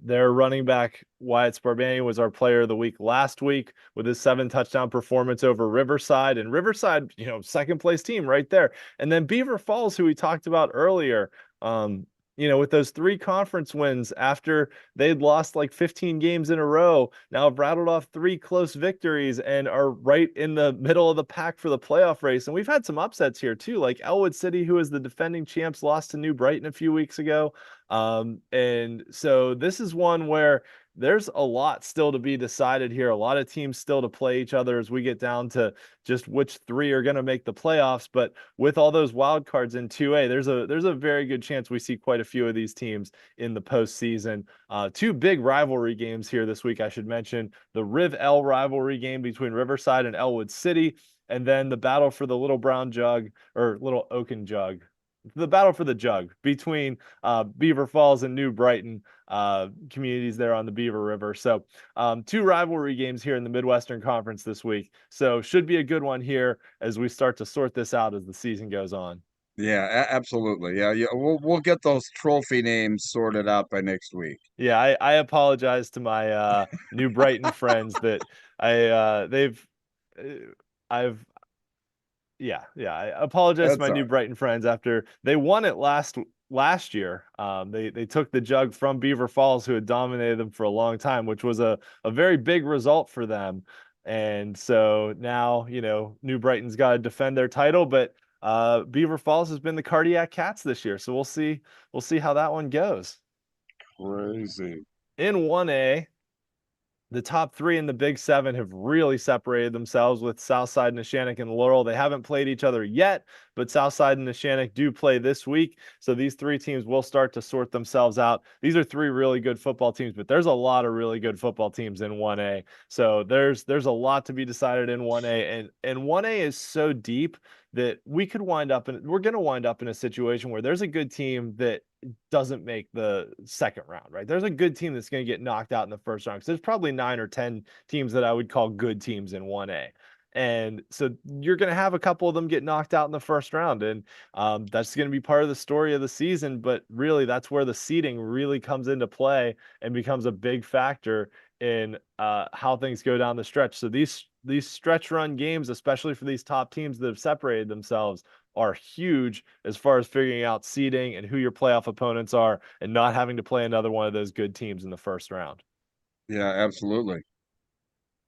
Their running back Wyatt Sparbanian was our player of the week last week with his 7-touchdown performance over Riverside, and Riverside, second place team right there. And then Beaver Falls, who we talked about earlier, with those 3 conference wins after they'd lost like 15 games in a row, now have rattled off 3 close victories and are right in the middle of the pack for the playoff race. And we've had some upsets here too, like Elwood City, who is the defending champs, lost to New Brighton a few weeks ago. And so this is one where there's a lot still to be decided here. A lot of teams still to play each other as we get down to just which 3 are going to make the playoffs. But with all those wild cards in 2A, there's a very good chance we see quite a few of these teams in the postseason. 2 big rivalry games here this week, I should mention. The Riv L rivalry game between Riverside and Elwood City, and then the battle for the Little Brown Jug, or Little Oaken Jug. The battle for the jug between Beaver Falls and New Brighton communities there on the Beaver River. So 2 rivalry games here in the Midwestern Conference this week. So should be a good one here as we start to sort this out as the season goes on. Yeah, absolutely. Yeah, yeah. We'll get those trophy names sorted out by next week. Yeah, I apologize to my New Brighton friends that they've I've yeah. I apologize to That's my all New right. Brighton friends after they won it last year. They took the jug from Beaver Falls, who had dominated them for a long time, which was a very big result for them. And so now, New Brighton's got to defend their title, but Beaver Falls has been the Cardiac Cats this year. So we'll see how that one goes. Crazy. In 1A, the top 3 in the Big 7 have really separated themselves with Southside, Neshannock, and Laurel. They haven't played each other yet, but Southside and Neshannock do play this week. So these 3 teams will start to sort themselves out. These are 3 really good football teams, but there's a lot of really good football teams in 1A. So there's a lot to be decided in 1A, and 1A is so deep that we're going to wind up in a situation where there's a good team that doesn't make the second round, right? There's a good team that's going to get knocked out in the first round, because there's probably 9 or 10 teams that I would call good teams in 1A. And so you're going to have a couple of them get knocked out in the first round. And that's going to be part of the story of the season. But really, that's where the seeding really comes into play and becomes a big factor in how things go down the stretch. So these stretch run games, especially for these top teams that have separated themselves, are huge as far as figuring out seeding and who your playoff opponents are, and not having to play another one of those good teams in the first round. Yeah, absolutely.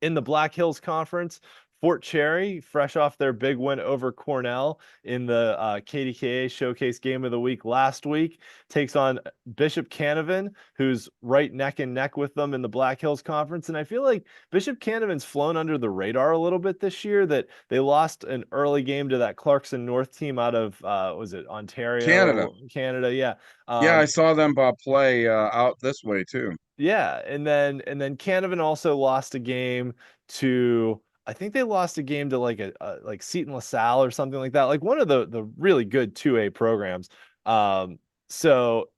In the Black Hills Conference, Fort Cherry, fresh off their big win over Cornell in the KDKA Showcase Game of the Week last week, takes on Bishop Canavan, who's right neck and neck with them in the Black Hills Conference. And I feel like Bishop Canavan's flown under the radar a little bit this year, that they lost an early game to that Clarkson North team out of, was it Canada. Ontario, Canada? Yeah. Yeah, I saw them play out this way too. Yeah, and then Canavan also lost a game to, I think they lost a game to like like Seton LaSalle or something like that, like one of the really good 2A programs. So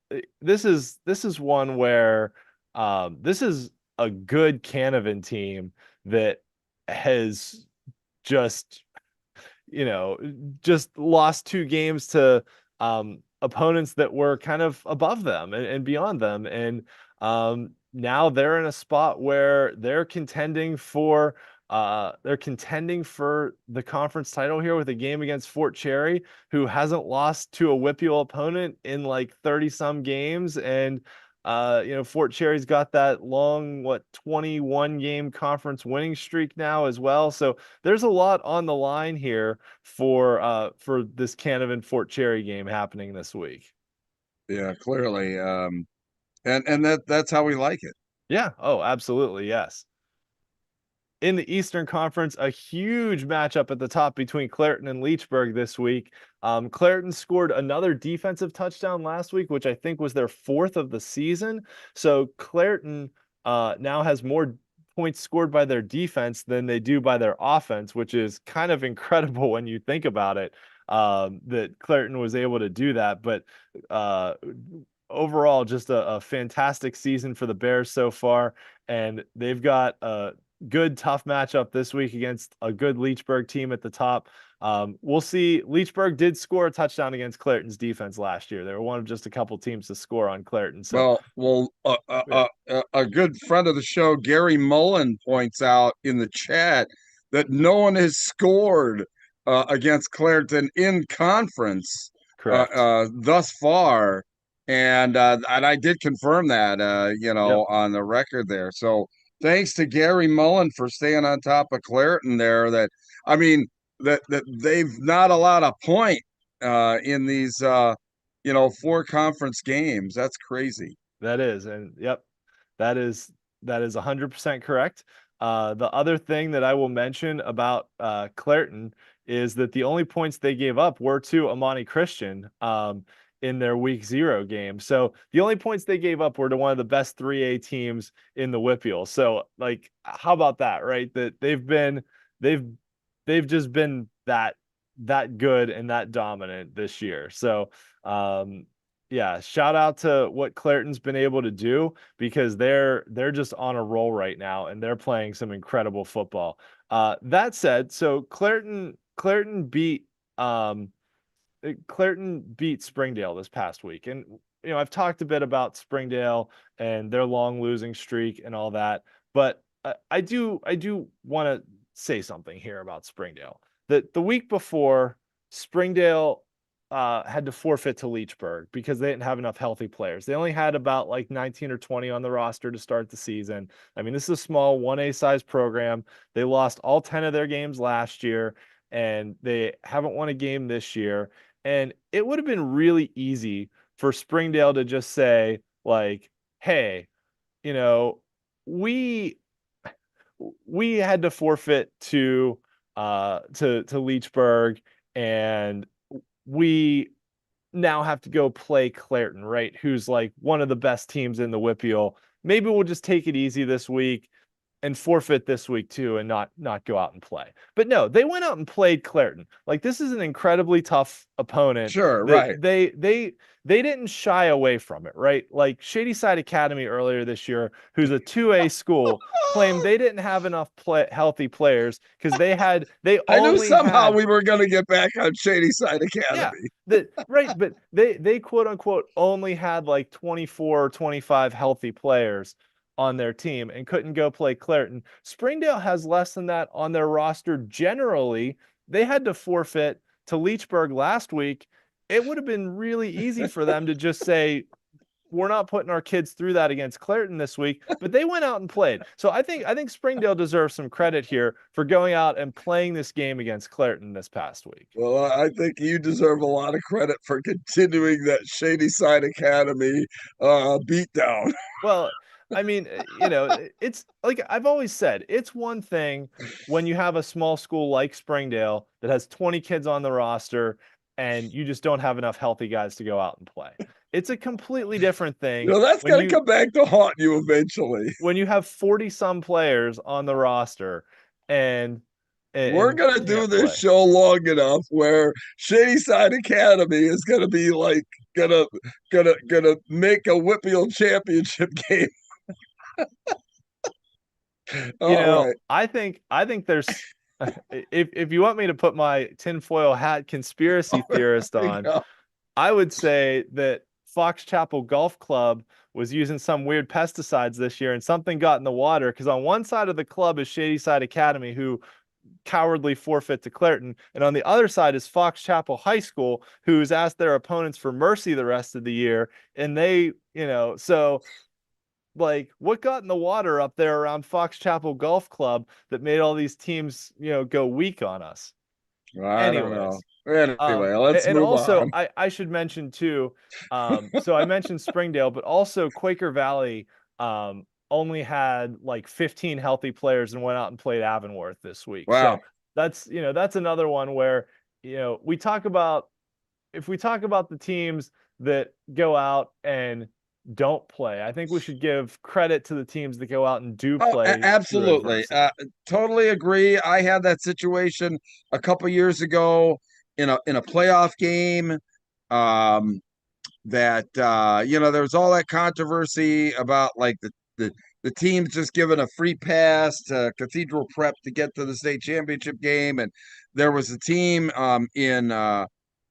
this is one where this is a good Canavan team that has just just lost 2 games to opponents that were kind of above them and beyond them. And now they're in a spot where they're contending for the conference title here with a game against Fort Cherry, who hasn't lost to a WPIAL opponent in like 30 some games. And Fort Cherry's got that long, 21 game conference winning streak now as well. So there's a lot on the line here for this Canavan Fort Cherry game happening this week. Yeah, clearly. And that's how we like it. Yeah. Oh, absolutely. Yes. In the Eastern Conference, a huge matchup at the top between Clairton and Leechburg this week. Clairton scored another defensive touchdown last week, which I think was their 4th of the season. So Clairton now has more points scored by their defense than they do by their offense, which is kind of incredible when you think about it, that Clairton was able to do that. But overall, just a fantastic season for the Bears so far. And they've got a good tough matchup this week against a good Leechburg team at the top. We'll see. Leechburg did score a touchdown against Clairton's defense last year. They were one of just a couple teams to score on Clairton. So, a good friend of the show, Gary Mullen, points out in the chat that no one has scored against Clairton in conference correct. thus far, and I did confirm that, Yep. on the record there. So thanks to Gary Mullen for staying on top of Clairton there. I mean, that they've not allowed a point in these 4 conference games. That's crazy. That is, and yep, that is 100% correct. The other thing that I will mention about Clairton is that the only points they gave up were to Amani Christian in their week 0 game. So the only points they gave up were to one of the best 3A teams in the WPIAL. So like, how about that, right? That they've just been that good and that dominant this year. So yeah, shout out to what Clairton's been able to do, because they're just on a roll right now and they're playing some incredible football. That said, so Clairton beat Springdale this past week. And I've talked a bit about Springdale and their long losing streak and all that, but I do want to say something here about Springdale. That the week before, Springdale had to forfeit to Leechburg because they didn't have enough healthy players. They only had about like 19 or 20 on the roster to start the season. I mean, this is a small 1A size program. They lost all 10 of their games last year, and they haven't won a game this year. And it would have been really easy for Springdale to just say, like, hey, we had to forfeit to Leechburg, and we now have to go play Clairton, right? Who's like one of the best teams in the WPIAL. Maybe we'll just take it easy this week and forfeit this week too, and not go out and play. But no, they went out and played Clairton. Like, this is an incredibly tough opponent. Sure, right. They didn't shy away from it, right? Like Shadyside Academy earlier this year, who's a 2A school, claimed they didn't have enough healthy players because I knew somehow we were going to get back on Shadyside Academy. Yeah, right, but they quote unquote only had like 24 or 25 healthy players on their team and couldn't go play Clairton. Springdale has less than that on their roster generally. They had to forfeit to Leechburg last week. It would have been really easy for them to just say, we're not putting our kids through that against Clairton this week, but they went out and played. So I think Springdale deserves some credit here for going out and playing this game against Clairton this past week. Well, I think you deserve a lot of credit for continuing that Shadyside Academy beatdown. Well, I mean, it's like I've always said, it's one thing when you have a small school like Springdale that has 20 kids on the roster and you just don't have enough healthy guys to go out and play. It's a completely different thing. That's going to come back to haunt you eventually. When you have 40 some players on the roster and We're gonna do can't this play. show long enough where Shadyside Academy is gonna be like gonna make a WPIAL championship game. All right. I think there's if you want me to put my tinfoil hat conspiracy theorist on, Yeah. I would say that Fox Chapel Golf Club was using some weird pesticides this year and something got in the water because on one side of the club is Shadyside Academy, who cowardly forfeit to Clairton, and on the other side is Fox Chapel High School, who's asked their opponents for mercy the rest of the year, and they, so like what got in the water up there around Fox Chapel Golf Club that made all these teams, go weak on us. I don't know. Anyways, Anyway, let's and move also on. I should mention too, so I mentioned Springdale, but also Quaker Valley only had like 15 healthy players and went out and played Avonworth this week. Wow. So that's another one where, we talk about, if we talk about the teams that go out and don't play, I think we should give credit to the teams that go out and do Oh, play through absolutely. adversity. Totally agree. I had that situation a couple years ago in a playoff game. Um, that there was all that controversy about like the teams just giving a free pass to Cathedral Prep to get to the state championship game, and there was a team in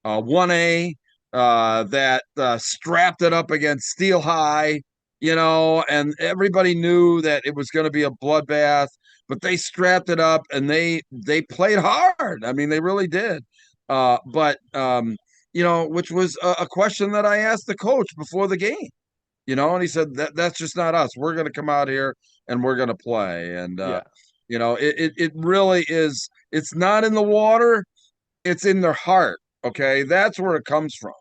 1A that strapped it up against Steel High, and everybody knew that it was going to be a bloodbath, but they strapped it up and they played hard. I mean, they really did. But which was a question that I asked the coach before the game, and he said that's just not us. We're going to come out here and we're going to play. And, Yeah. it really is. It's not in the water. It's in their heart. Okay. That's where it comes from.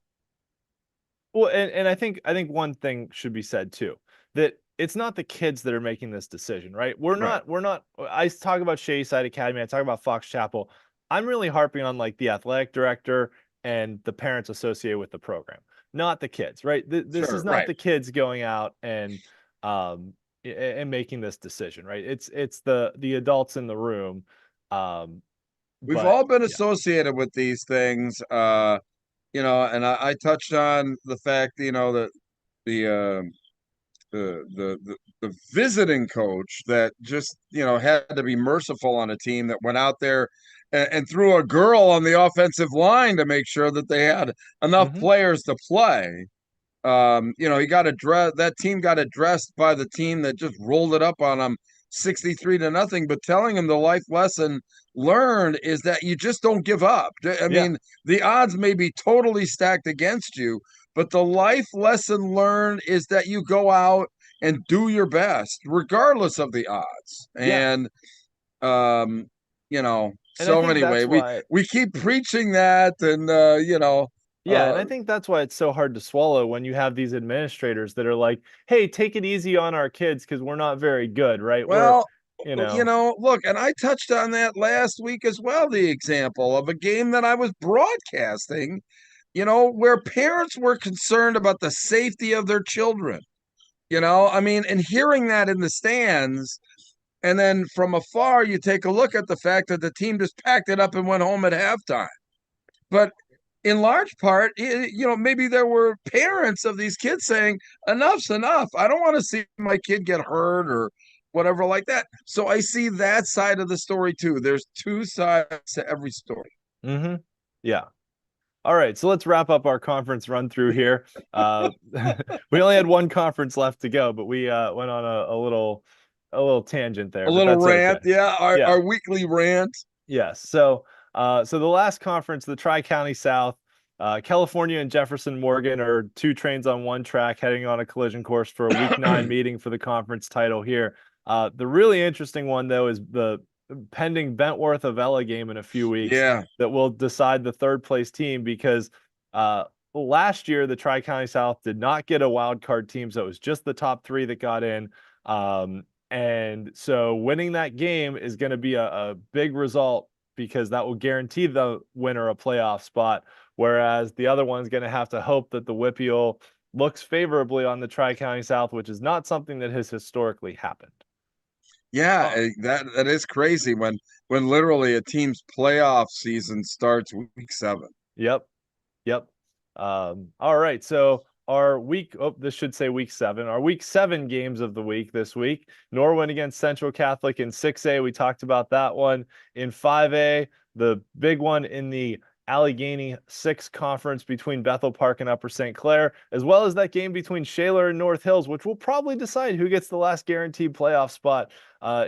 Well, and I think one thing should be said too, that it's not the kids that are making this decision, right? We're not I talk about Shadyside Academy, I talk about Fox Chapel. I'm really harping on like the athletic director and the parents associated with the program, not the kids, right? This Sure. is not Right. the kids going out and making this decision, right? It's the adults in the room. Um, We've but all been yeah. associated with these things, and I touched on the fact, that the, the visiting coach that just had to be merciful on a team that went out there and threw a girl on the offensive line to make sure that they had enough Mhm. players to play. He got addressed. That team got addressed by the team that just rolled it up on them 63-0, but telling him the life lesson learned is that you just don't give up. I Yeah. mean, the odds may be totally stacked against you, but the life lesson learned is that you go out and do your best regardless of the odds. Yeah. And And I so think anyway, that's we why. we keep preaching that, and Yeah, and I think that's why it's so hard to swallow when you have these administrators that are like, "Hey, take it easy on our kids because we're not very good, right? We're, well, you know, look, and I touched on that last week as well, the example of a game that I was broadcasting, where parents were concerned about the safety of their children. I mean, and hearing that in the stands, and then from afar, you take a look at the fact that the team just packed it up and went home at halftime. But in large part, maybe there were parents of these kids saying, enough's enough. I don't want to see my kid get hurt or whatever like that. So I see that side of the story too. There's two sides to every story. yeah. All right, so let's wrap up our conference run through here. We only had one conference left to go, but we went on a little tangent A there, but little that's rant. okay. Yeah. Our, Yeah. our weekly rant. Yes. So the last conference, the Tri-County South, California and Jefferson Morgan are two trains on one track heading on a collision course for a week 9 meeting for the conference title here. The really interesting one though is the pending Bentworth Avella game in a few weeks Yeah. that will decide the third place team because last year the Tri-County South did not get a wild card team, so it was just the top 3 that got in. And so winning that game is going to be a big result because that will guarantee the winner a playoff spot. Whereas the other one's going to have to hope that the WPIAL looks favorably on the Tri-County South, which is not something that has historically happened. Yeah, Oh, that is crazy when literally a team's playoff season starts week 7. yep. Yep. All right. So this should say week 7. Our week 7 games of the week this week. Norwin against Central Catholic in 6A. We talked about that one. In 5A, the big one in the Allegheny 6 conference between Bethel Park and Upper St. Clair, as well as that game between Shaler and North Hills, which will probably decide who gets the last guaranteed playoff spot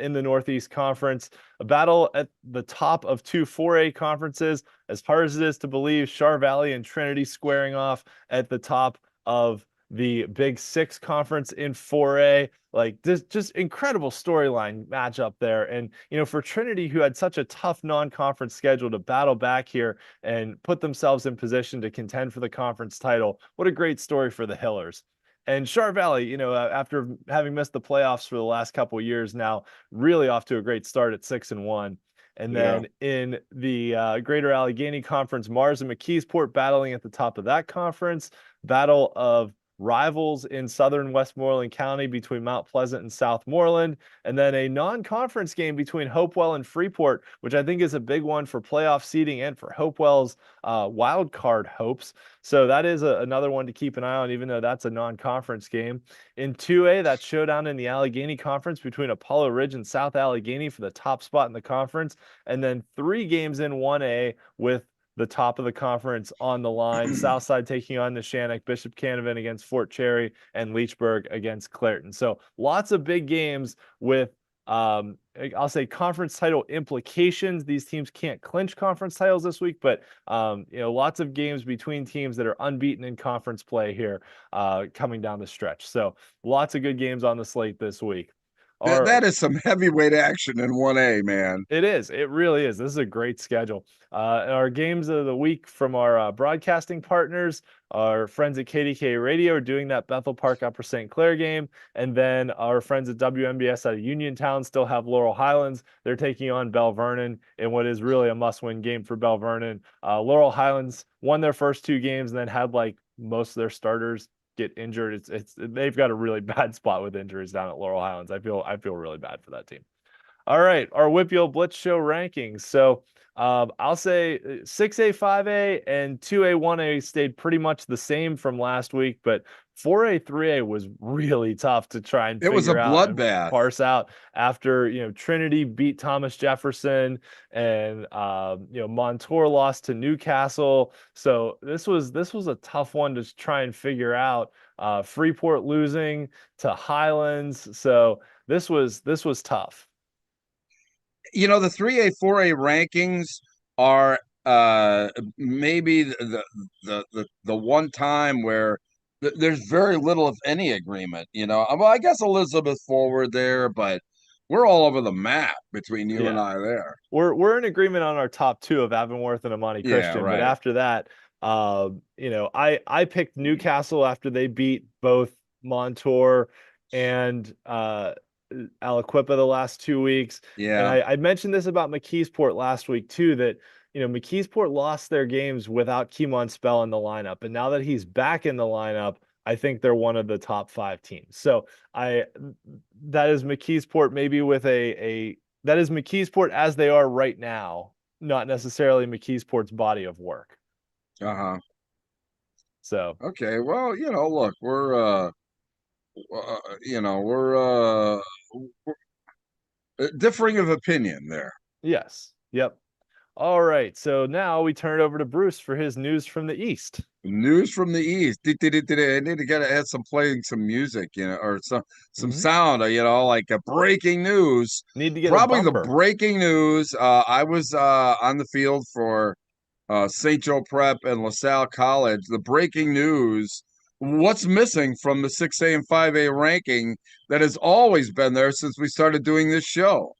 in the Northeast Conference. A battle at the top of 2 4A conferences. As hard as it is to believe, Char Valley and Trinity squaring off at the top of the Big Six conference in 4A. Like this, just incredible storyline matchup there. And, for Trinity, who had such a tough non-conference schedule, to battle back here and put themselves in position to contend for the conference title, what a great story for the Hillers. And Char Valley, after having missed the playoffs for the last couple of years now, really off to a great start at 6-1. And Yeah. then in the Greater Allegheny Conference, Mars and McKeesport battling at the top of that conference. Battle of rivals in southern Westmoreland County between Mount Pleasant and Southmoreland. And then a non-conference game between Hopewell and Freeport, which I think is a big one for playoff seeding and for Hopewell's wild card hopes. So that is another one to keep an eye on, even though that's a non-conference game. In 2A, that showdown in the Allegheny Conference between Apollo Ridge and South Allegheny for the top spot in the conference. And then 3 games in 1A with the top of the conference on the line. Southside taking on Neshannock, Bishop Canevin against Fort Cherry, and Leechburg against Clairton. So lots of big games with I'll say conference title implications. These teams can't clinch conference titles this week, but lots of games between teams that are unbeaten in conference play here coming down the stretch. So lots of good games on the slate this week. That is some heavyweight action in 1A, man. It is. It really is. This is a great schedule. Our games of the week from our broadcasting partners, our friends at KDK Radio are doing that Bethel Park Upper St. Clair game. And then our friends at WMBS out of Uniontown still have Laurel Highlands. They're taking on Bell Vernon in what is really a must-win game for Bell Vernon. Laurel Highlands won their first 2 games and then had like most of their starters get injured. They've got a really bad spot with injuries down at Laurel Highlands. I feel really bad for that team. All right, our WPIAL Blitz Show rankings. So I'll say 6A, 5A, and 2A, 1A stayed pretty much the same from last week, but 4A, 3A was really tough to try and It was a figure out and bloodbath. parse out after, Trinity beat Thomas Jefferson and, Montour lost to Newcastle. So this was a tough one to try and figure out. Freeport losing to Highlands. So this was tough. The 3A, 4A rankings are maybe the one time where there's very little, if any, agreement. Well, I guess Elizabeth forward there, but we're all over the map between you and I there. We're in agreement on our top 2 of Avonworth and Amani Yeah, Christian, but right. after that, I picked Newcastle after they beat both Montour and Aliquippa the last 2 weeks. Yeah. And I mentioned this about McKeesport last week too, that McKeesport lost their games without Keemon Spell in the lineup, and now that he's back in the lineup, I think they're one of the top 5 teams. So that is McKeesport maybe with that is McKeesport as they are right now, not necessarily McKeesport's body of work. Uh-huh. So okay, well, look, we're we're differing of opinion there. yes, yep. All right, so now we turn it over to Bruce for his news from the East. News from the East. I need to get add playing some music, or some sound, like a breaking news. Need to get Probably a the bumper. breaking news. I was on the field for St. Joe Prep and LaSalle College. The breaking news: what's missing from the 6A and 5A ranking that has always been there since we started doing this show?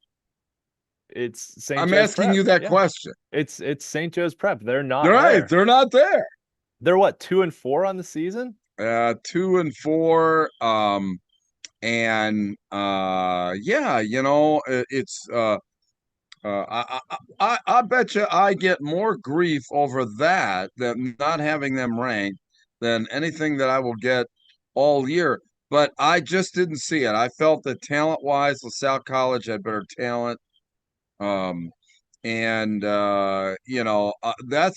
It's St. I'm Joe's asking Prep. you that question. It's St. Joe's Prep. They're not Right, there. they're not there. They're what, 2-4 on the season? 2-4. And yeah, it's I bet you I get more grief over that than not having them ranked than anything that I will get all year. but I just didn't see it. I felt that talent-wise, LaSalle College had better talent. Um, and that's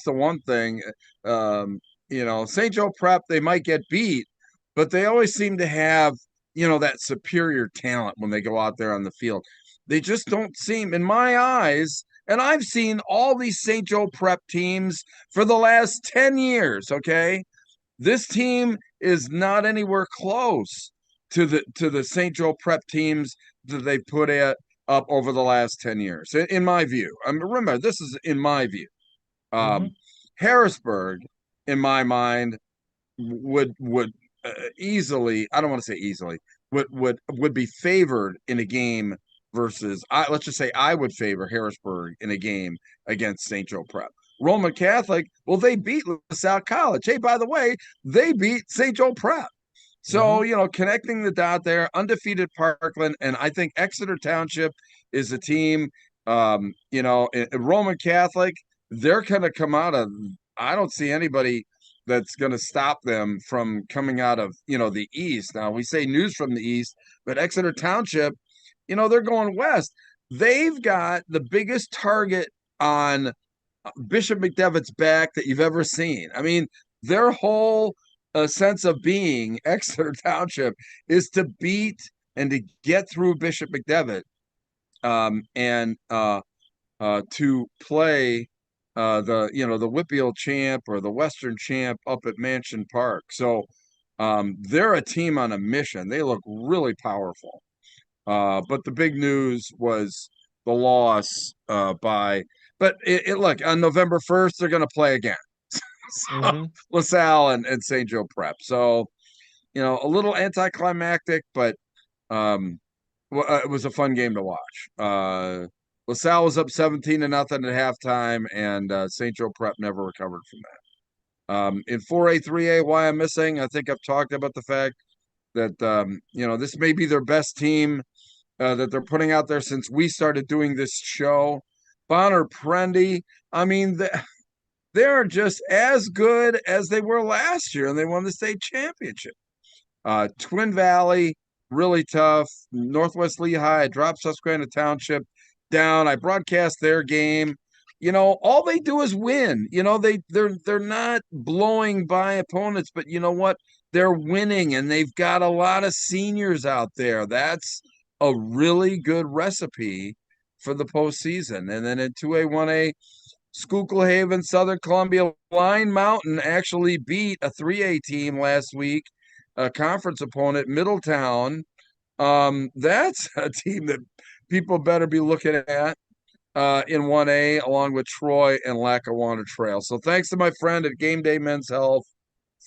the one thing. St. Joe Prep, they might get beat, but they always seem to have that superior talent when they go out there on the field. They just don't seem, in my eyes, and I've seen all these St. Joe Prep teams for the last 10 years. Okay, this team is not anywhere close to the St. Joe Prep teams that they put up over the last 10 years, in my view. I mean, remember, this is in my view. Mm-hmm. Harrisburg, in my mind, would easily, I don't want to say easily, would be favored in a game versus, let's just say I would favor Harrisburg in a game against St. Joe Prep. Roman Catholic, well, they beat LaSalle College. Hey, by the way, they beat St. Joe Prep. So, connecting the dot there, undefeated Parkland, and I think Exeter Township is a team, Roman Catholic, they're going to come out of, I don't see anybody that's going to stop them from coming out of, the East. Now, we say news from the East, but Exeter Township, they're going west. They've got the biggest target on Bishop McDevitt's back that you've ever seen. I mean, their whole sense of being, Exeter Township, is to beat and to get through Bishop McDevitt, and to play the WPIAL champ or the Western champ up at Mansion Park. So they're a team on a mission. They look really powerful. But the big news was the loss but look, on November 1st, they're going to play again. So, LaSalle and St. Joe Prep. So, a little anticlimactic, but it was a fun game to watch. LaSalle was up 17-0 at halftime, and St. Joe Prep never recovered from that. In 4A, 3A, why I'm missing, I think I've talked about the fact that, this may be their best team that they're putting out there since we started doing this show. Bonner Prendy, I mean, they are just as good as they were last year, and they won the state championship. Twin Valley, really tough. Northwest Lehigh, dropped Susquehanna Township down. I broadcast their game. All they do is win. They're not blowing by opponents, but you know what? They're winning, and they've got a lot of seniors out there. That's a really good recipe for the postseason. And then in 2A, 1A, Schuylkill Haven, Southern Columbia, Line Mountain actually beat a 3A team last week, a conference opponent, Middletown. That's a team that people better be looking at in 1A, along with Troy and Lackawanna Trail. So thanks to my friend at Game Day Men's Health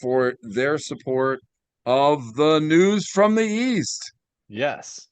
for their support of the news from the East. Yes.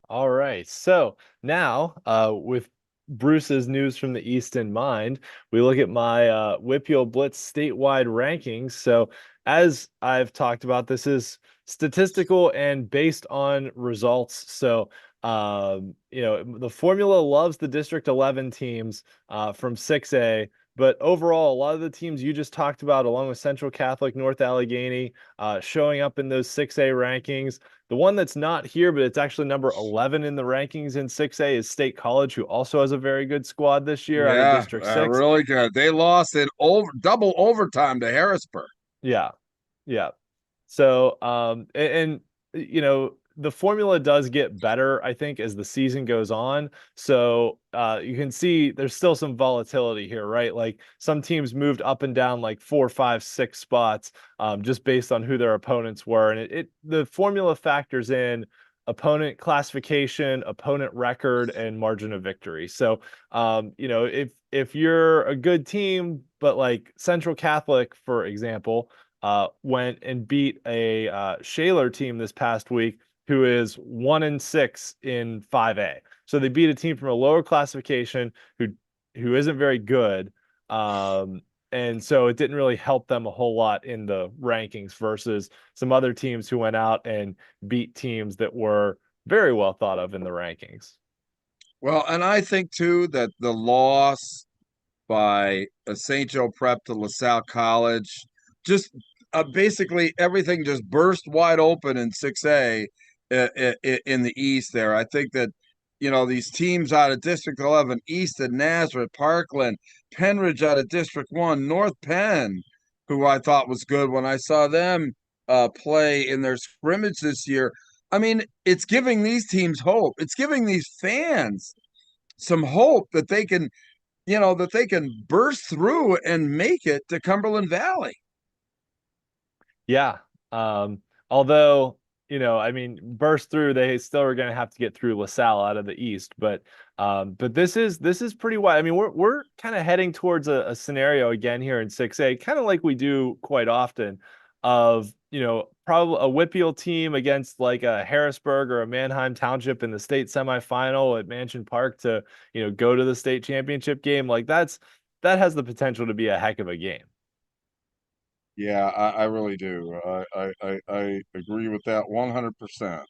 All right. So now, with Bruce's news from the East in mind, we look at my WPIAL Blitz statewide rankings. So as I've talked about, this is statistical and based on results. So the formula loves the District 11 teams from 6A. But overall, a lot of the teams you just talked about, along with Central Catholic, North Allegheny, showing up in those 6A rankings. The one that's not here, but it's actually number 11 in the rankings in 6A is State College, who also has a very good squad this year out of District 6. Really good. They lost in double overtime to Harrisburg. Yeah. So, the formula does get better, I think, as the season goes on. So you can see there's still some volatility here, right? Like some teams moved up and down like 4, 5, 6 spots just based on who their opponents were. And the formula factors in opponent classification, opponent record, and margin of victory. So, if you're a good team, but like Central Catholic, for example, went and beat a Shaler team this past week, who is 1-6 in 5A. So they beat a team from a lower classification who isn't very good. And so it didn't really help them a whole lot in the rankings versus some other teams who went out and beat teams that were very well thought of in the rankings. Well, and I think too that the loss by St. Joe Prep to LaSalle College, just basically everything just burst wide open in 6A in the East there. I think that, these teams out of District 11, Easton, Nazareth, Parkland, Penridge out of District 1, North Penn, who I thought was good when I saw them play in their scrimmage this year. I mean, it's giving these teams hope. It's giving these fans some hope that they can, that they can burst through and make it to Cumberland Valley. Yeah. Although, I mean, burst through, they still are going to have to get through LaSalle out of the East, but this is pretty wide. I mean, we're kind of heading towards a scenario again here in 6A, kind of like we do quite often, of, probably a WPIAL team against like a Harrisburg or a Manheim Township in the state semifinal at Mansion Park to, go to the state championship game. Like that has the potential to be a heck of a game. Yeah, I really do. I agree with that 100%.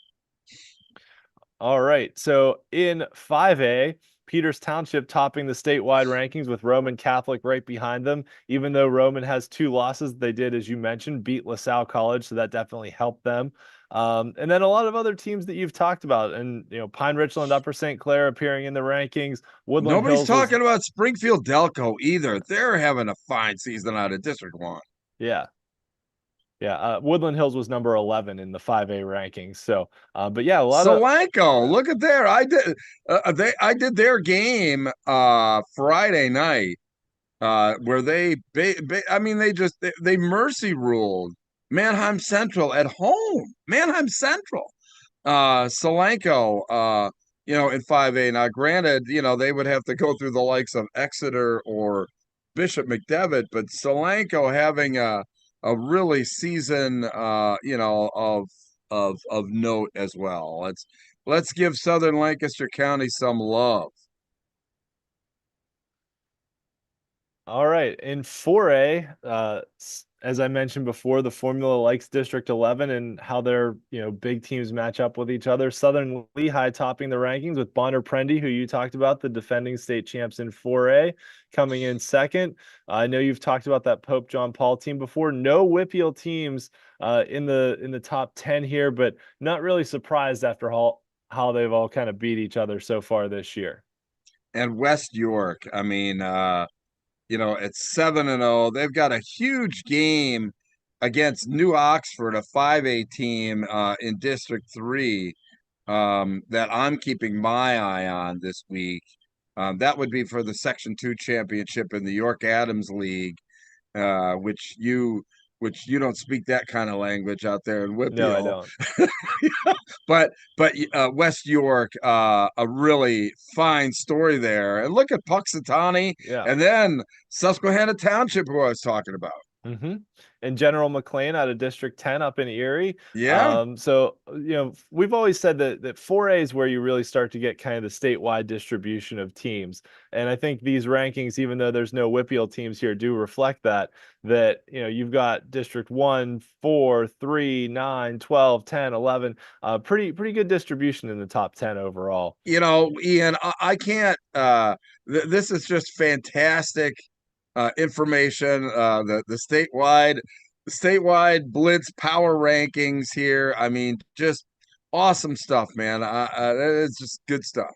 All right. So in 5A, Peters Township topping the statewide rankings with Roman Catholic right behind them. Even though Roman has 2 losses, they did, as you mentioned, beat LaSalle College, so that definitely helped them. And then a lot of other teams that you've talked about, and Pine Richland, Upper St. Clair appearing in the rankings. Woodland Nobody's Hills was, talking about Springfield Delco either. They're having a fine season out of District 1. yeah. Yeah, Woodland Hills was number 11 in the 5A rankings. So, but yeah, a lot of Solanco, look at there. I did their game Friday night where I mean they mercy ruled Manheim Central at home. Manheim Central. Solanco in 5A. Now granted, they would have to go through the likes of Exeter or Bishop McDevitt, but Solanco having a really season of note as well. Let's give Southern Lancaster County some love. All right. In 4A, as I mentioned before, the formula likes District 11 and how their, big teams match up with each other. Southern Lehigh topping the rankings with Bonner Prendy, who you talked about, the defending state champs in 4A, coming in second. I know you've talked about that Pope John Paul team before. No WPIAL teams in the top 10 here, but not really surprised after how they've all kind of beat each other so far this year. And West York, I mean, it's 7-0. They've got a huge game against New Oxford, a 5A team in District 3 that I'm keeping my eye on this week. That would be for the Section 2 championship in the York Adams League, which you don't speak that kind of language out there in WPIAL. No, I don't. but West York, a really fine story there. And look at Puxatawny, Yeah. and then Susquehanna Township, who I was talking about. Mm-hmm. And General McLean out of District 10 up in Erie. Yeah. So, we've always said that 4A is where you really start to get kind of the statewide distribution of teams. And I think these rankings, even though there's no WPIAL teams here, do reflect that, you've got District 1, 4, 3, 9, 12, 10, 11, pretty good distribution in the top 10 overall. Ian, I can't, this is just fantastic information. The statewide Blitz power rankings here. I mean, just awesome stuff, man. It's just good stuff.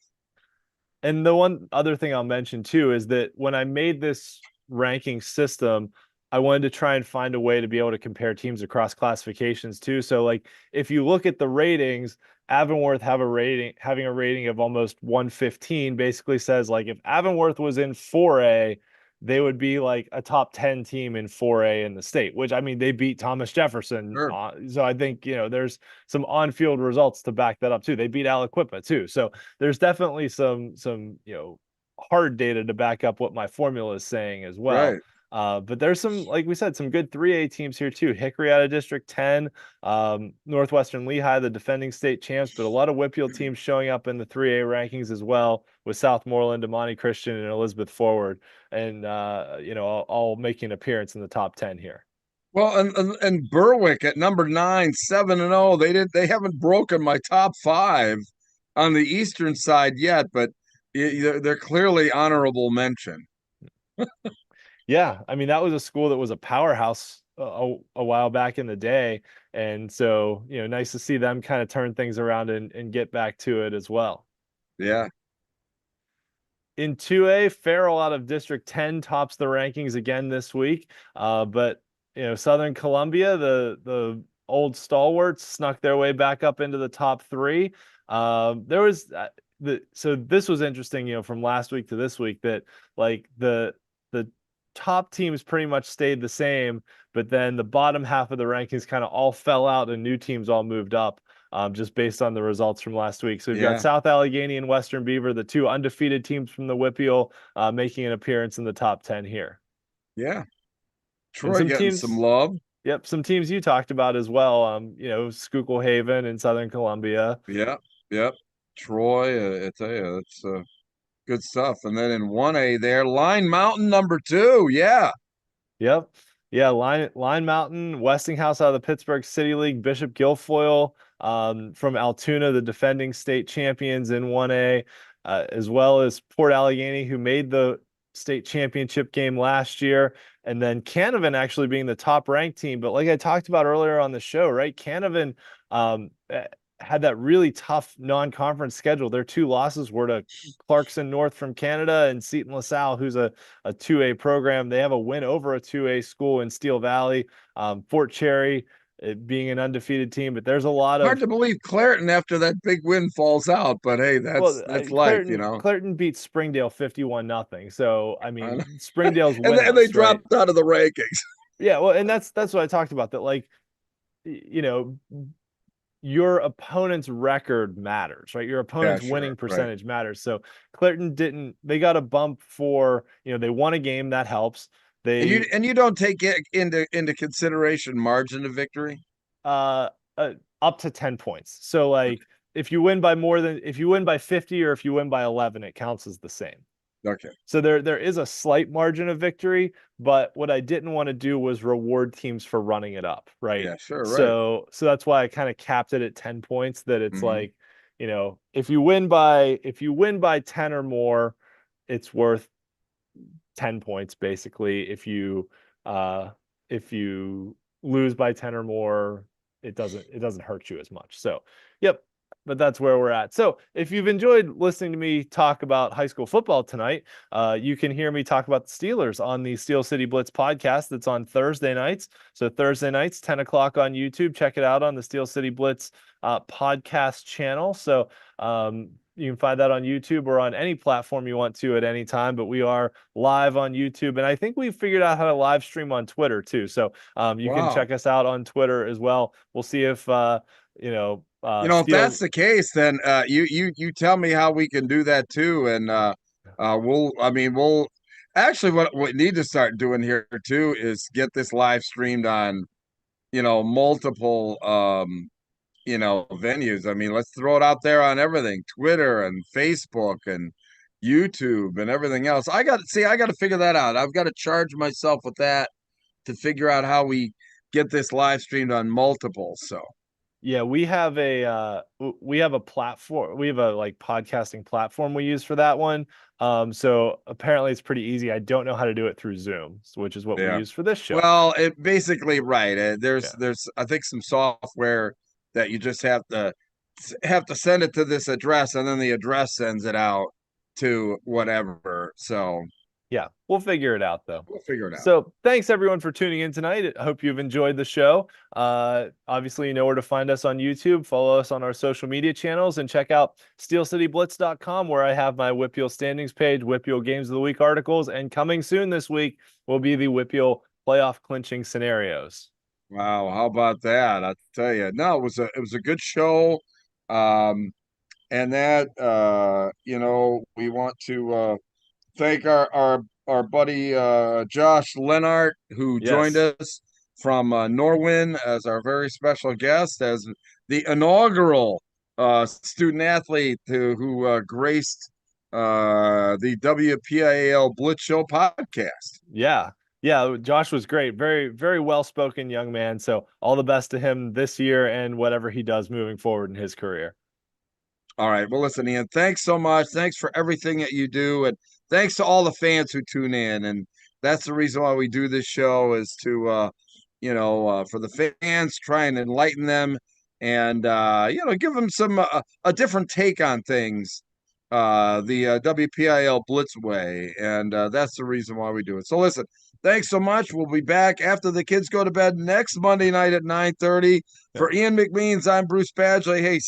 And the one other thing I'll mention too is that when I made this ranking system, I wanted to try and find a way to be able to compare teams across classifications too. So like if you look at the ratings, Avonworth having a rating of almost 115 basically says like if Avonworth was in 4A, they would be like a top 10 team in 4A in the state, which I mean, they beat Thomas Jefferson. Sure. So I think, there's some on-field results to back that up too. They beat Aliquippa too. So there's definitely some, hard data to back up what my formula is saying as well. Right. But there's some, like we said, some good 3A teams here too. Hickory out of District 10, Northwestern Lehigh, the defending state champs, but a lot of WPIAL teams showing up in the 3A rankings as well, with Southmoreland, Amani Christian, and Elizabeth Forward, and all making an appearance in the top 10 here. Well, and Berwick at number 9, 7-0. They haven't broken my top 5 on the eastern side yet, but they're clearly honorable mention. Yeah, I mean that was a school that was a powerhouse a while back in the day. And so, nice to see them kind of turn things around and get back to it as well. Yeah. In 2A, Farrell out of District 10 tops the rankings again this week. But Southern Columbia, the old stalwarts, snuck their way back up into the top three. There was so this was interesting, from last week to this week, that like the top teams pretty much stayed the same, but then the bottom half of the rankings kind of all fell out and new teams all moved up. Just based on the results from last week. So we've got South Allegheny and Western Beaver, the two undefeated teams from the WPIAL, making an appearance in the top 10 here. Yeah. And Troy getting some love. Yep, some teams you talked about as well. Schuylkill Haven and Southern Columbia. Yep. Troy, I tell you, that's good stuff. And then in 1A there, Line Mountain number 2. Yeah. Yep. Yeah, Line Mountain, Westinghouse out of the Pittsburgh City League, Bishop Guilfoyle from Altoona, the defending state champions in 1A, as well as Port Allegheny, who made the state championship game last year, and then Canavan actually being the top ranked team. But like I talked about earlier on the show, right? Canavan had that really tough non-conference schedule. Their two losses were to Clarkson North from Canada and Seton LaSalle, who's a 2A program. They have a win over a 2A school in Steel Valley. Fort Cherry being an undefeated team, but there's a lot of hard to believe Clairton after that big win falls out, but hey, that's life, Clairton beat Springdale 51-0. So I mean, Springdale's and they dropped out of the rankings. Yeah, well, and that's what I talked about. That like, your opponent's record matters, right? Your opponent's winning percentage matters. So Clairton they got a bump for, they won a game, that helps. And you don't take it into consideration margin of victory? Up to 10 points. So like if you win by 50 or if you win by 11, it counts as the same. Okay. So there is a slight margin of victory, but what I didn't want to do was reward teams for running it up, right? Yeah, sure, right. So that's why I kind of capped it at 10 points, that it's like, if you win by 10 or more, it's worth 10 points basically. If you lose by 10 or more, it doesn't hurt you as much. So, yep. But that's where we're at. So if you've enjoyed listening to me talk about high school football tonight, you can hear me talk about the Steelers on the Steel City Blitz podcast that's on Thursday nights. So Thursday nights, 10 o'clock on YouTube. Check it out on the Steel City Blitz podcast channel. So you can find that on YouTube or on any platform you want to at any time. But we are live on YouTube. And I think we've figured out how to live stream on Twitter too. So you can check us out on Twitter as well. We'll see if, if that's the case, then you tell me how we can do that too, and we'll actually what we need to start doing here too is get this live streamed on multiple venues. I mean, let's throw it out there on everything, Twitter and Facebook and YouTube and everything else. I got to figure that out. I've got to charge myself with that to figure out how we get this live streamed on multiple. So yeah, we have a platform. We have a podcasting platform we use for that one. So apparently it's pretty easy. I don't know how to do it through Zoom, which is what we use for this show. Well, it basically there's I think some software that you just have to send it to this address, and then the address sends it out to whatever. So yeah, we'll figure it out though. We'll figure it out. So thanks everyone for tuning in tonight. I hope you've enjoyed the show. Obviously, you know where to find us on YouTube. Follow us on our social media channels and check out steelcityblitz.com, where I have my WPIAL standings page, WPIAL Games of the Week articles, and coming soon this week will be the WPIAL playoff clinching scenarios. Wow, how about that? I tell you, no, it was a good show. And that we want to thank our buddy Josh Lennart, who joined us from Norwin as our very special guest, as the inaugural student athlete who graced the WPIAL Blitz Show podcast. Yeah, Josh was great. Very, very well-spoken young man. So all the best to him this year and whatever he does moving forward in his career. All right. Well, listen, Ian, thanks so much. Thanks for everything that you do. And thanks to all the fans who tune in. And that's the reason why we do this show, is to for the fans, try and enlighten them, and give them some a different take on things, the WPIL Blitz way, and that's the reason why we do it. So listen, thanks so much. We'll be back after the kids go to bed next Monday night at 9:30. For Ian McMeans, I'm Bruce Badgley. Hey,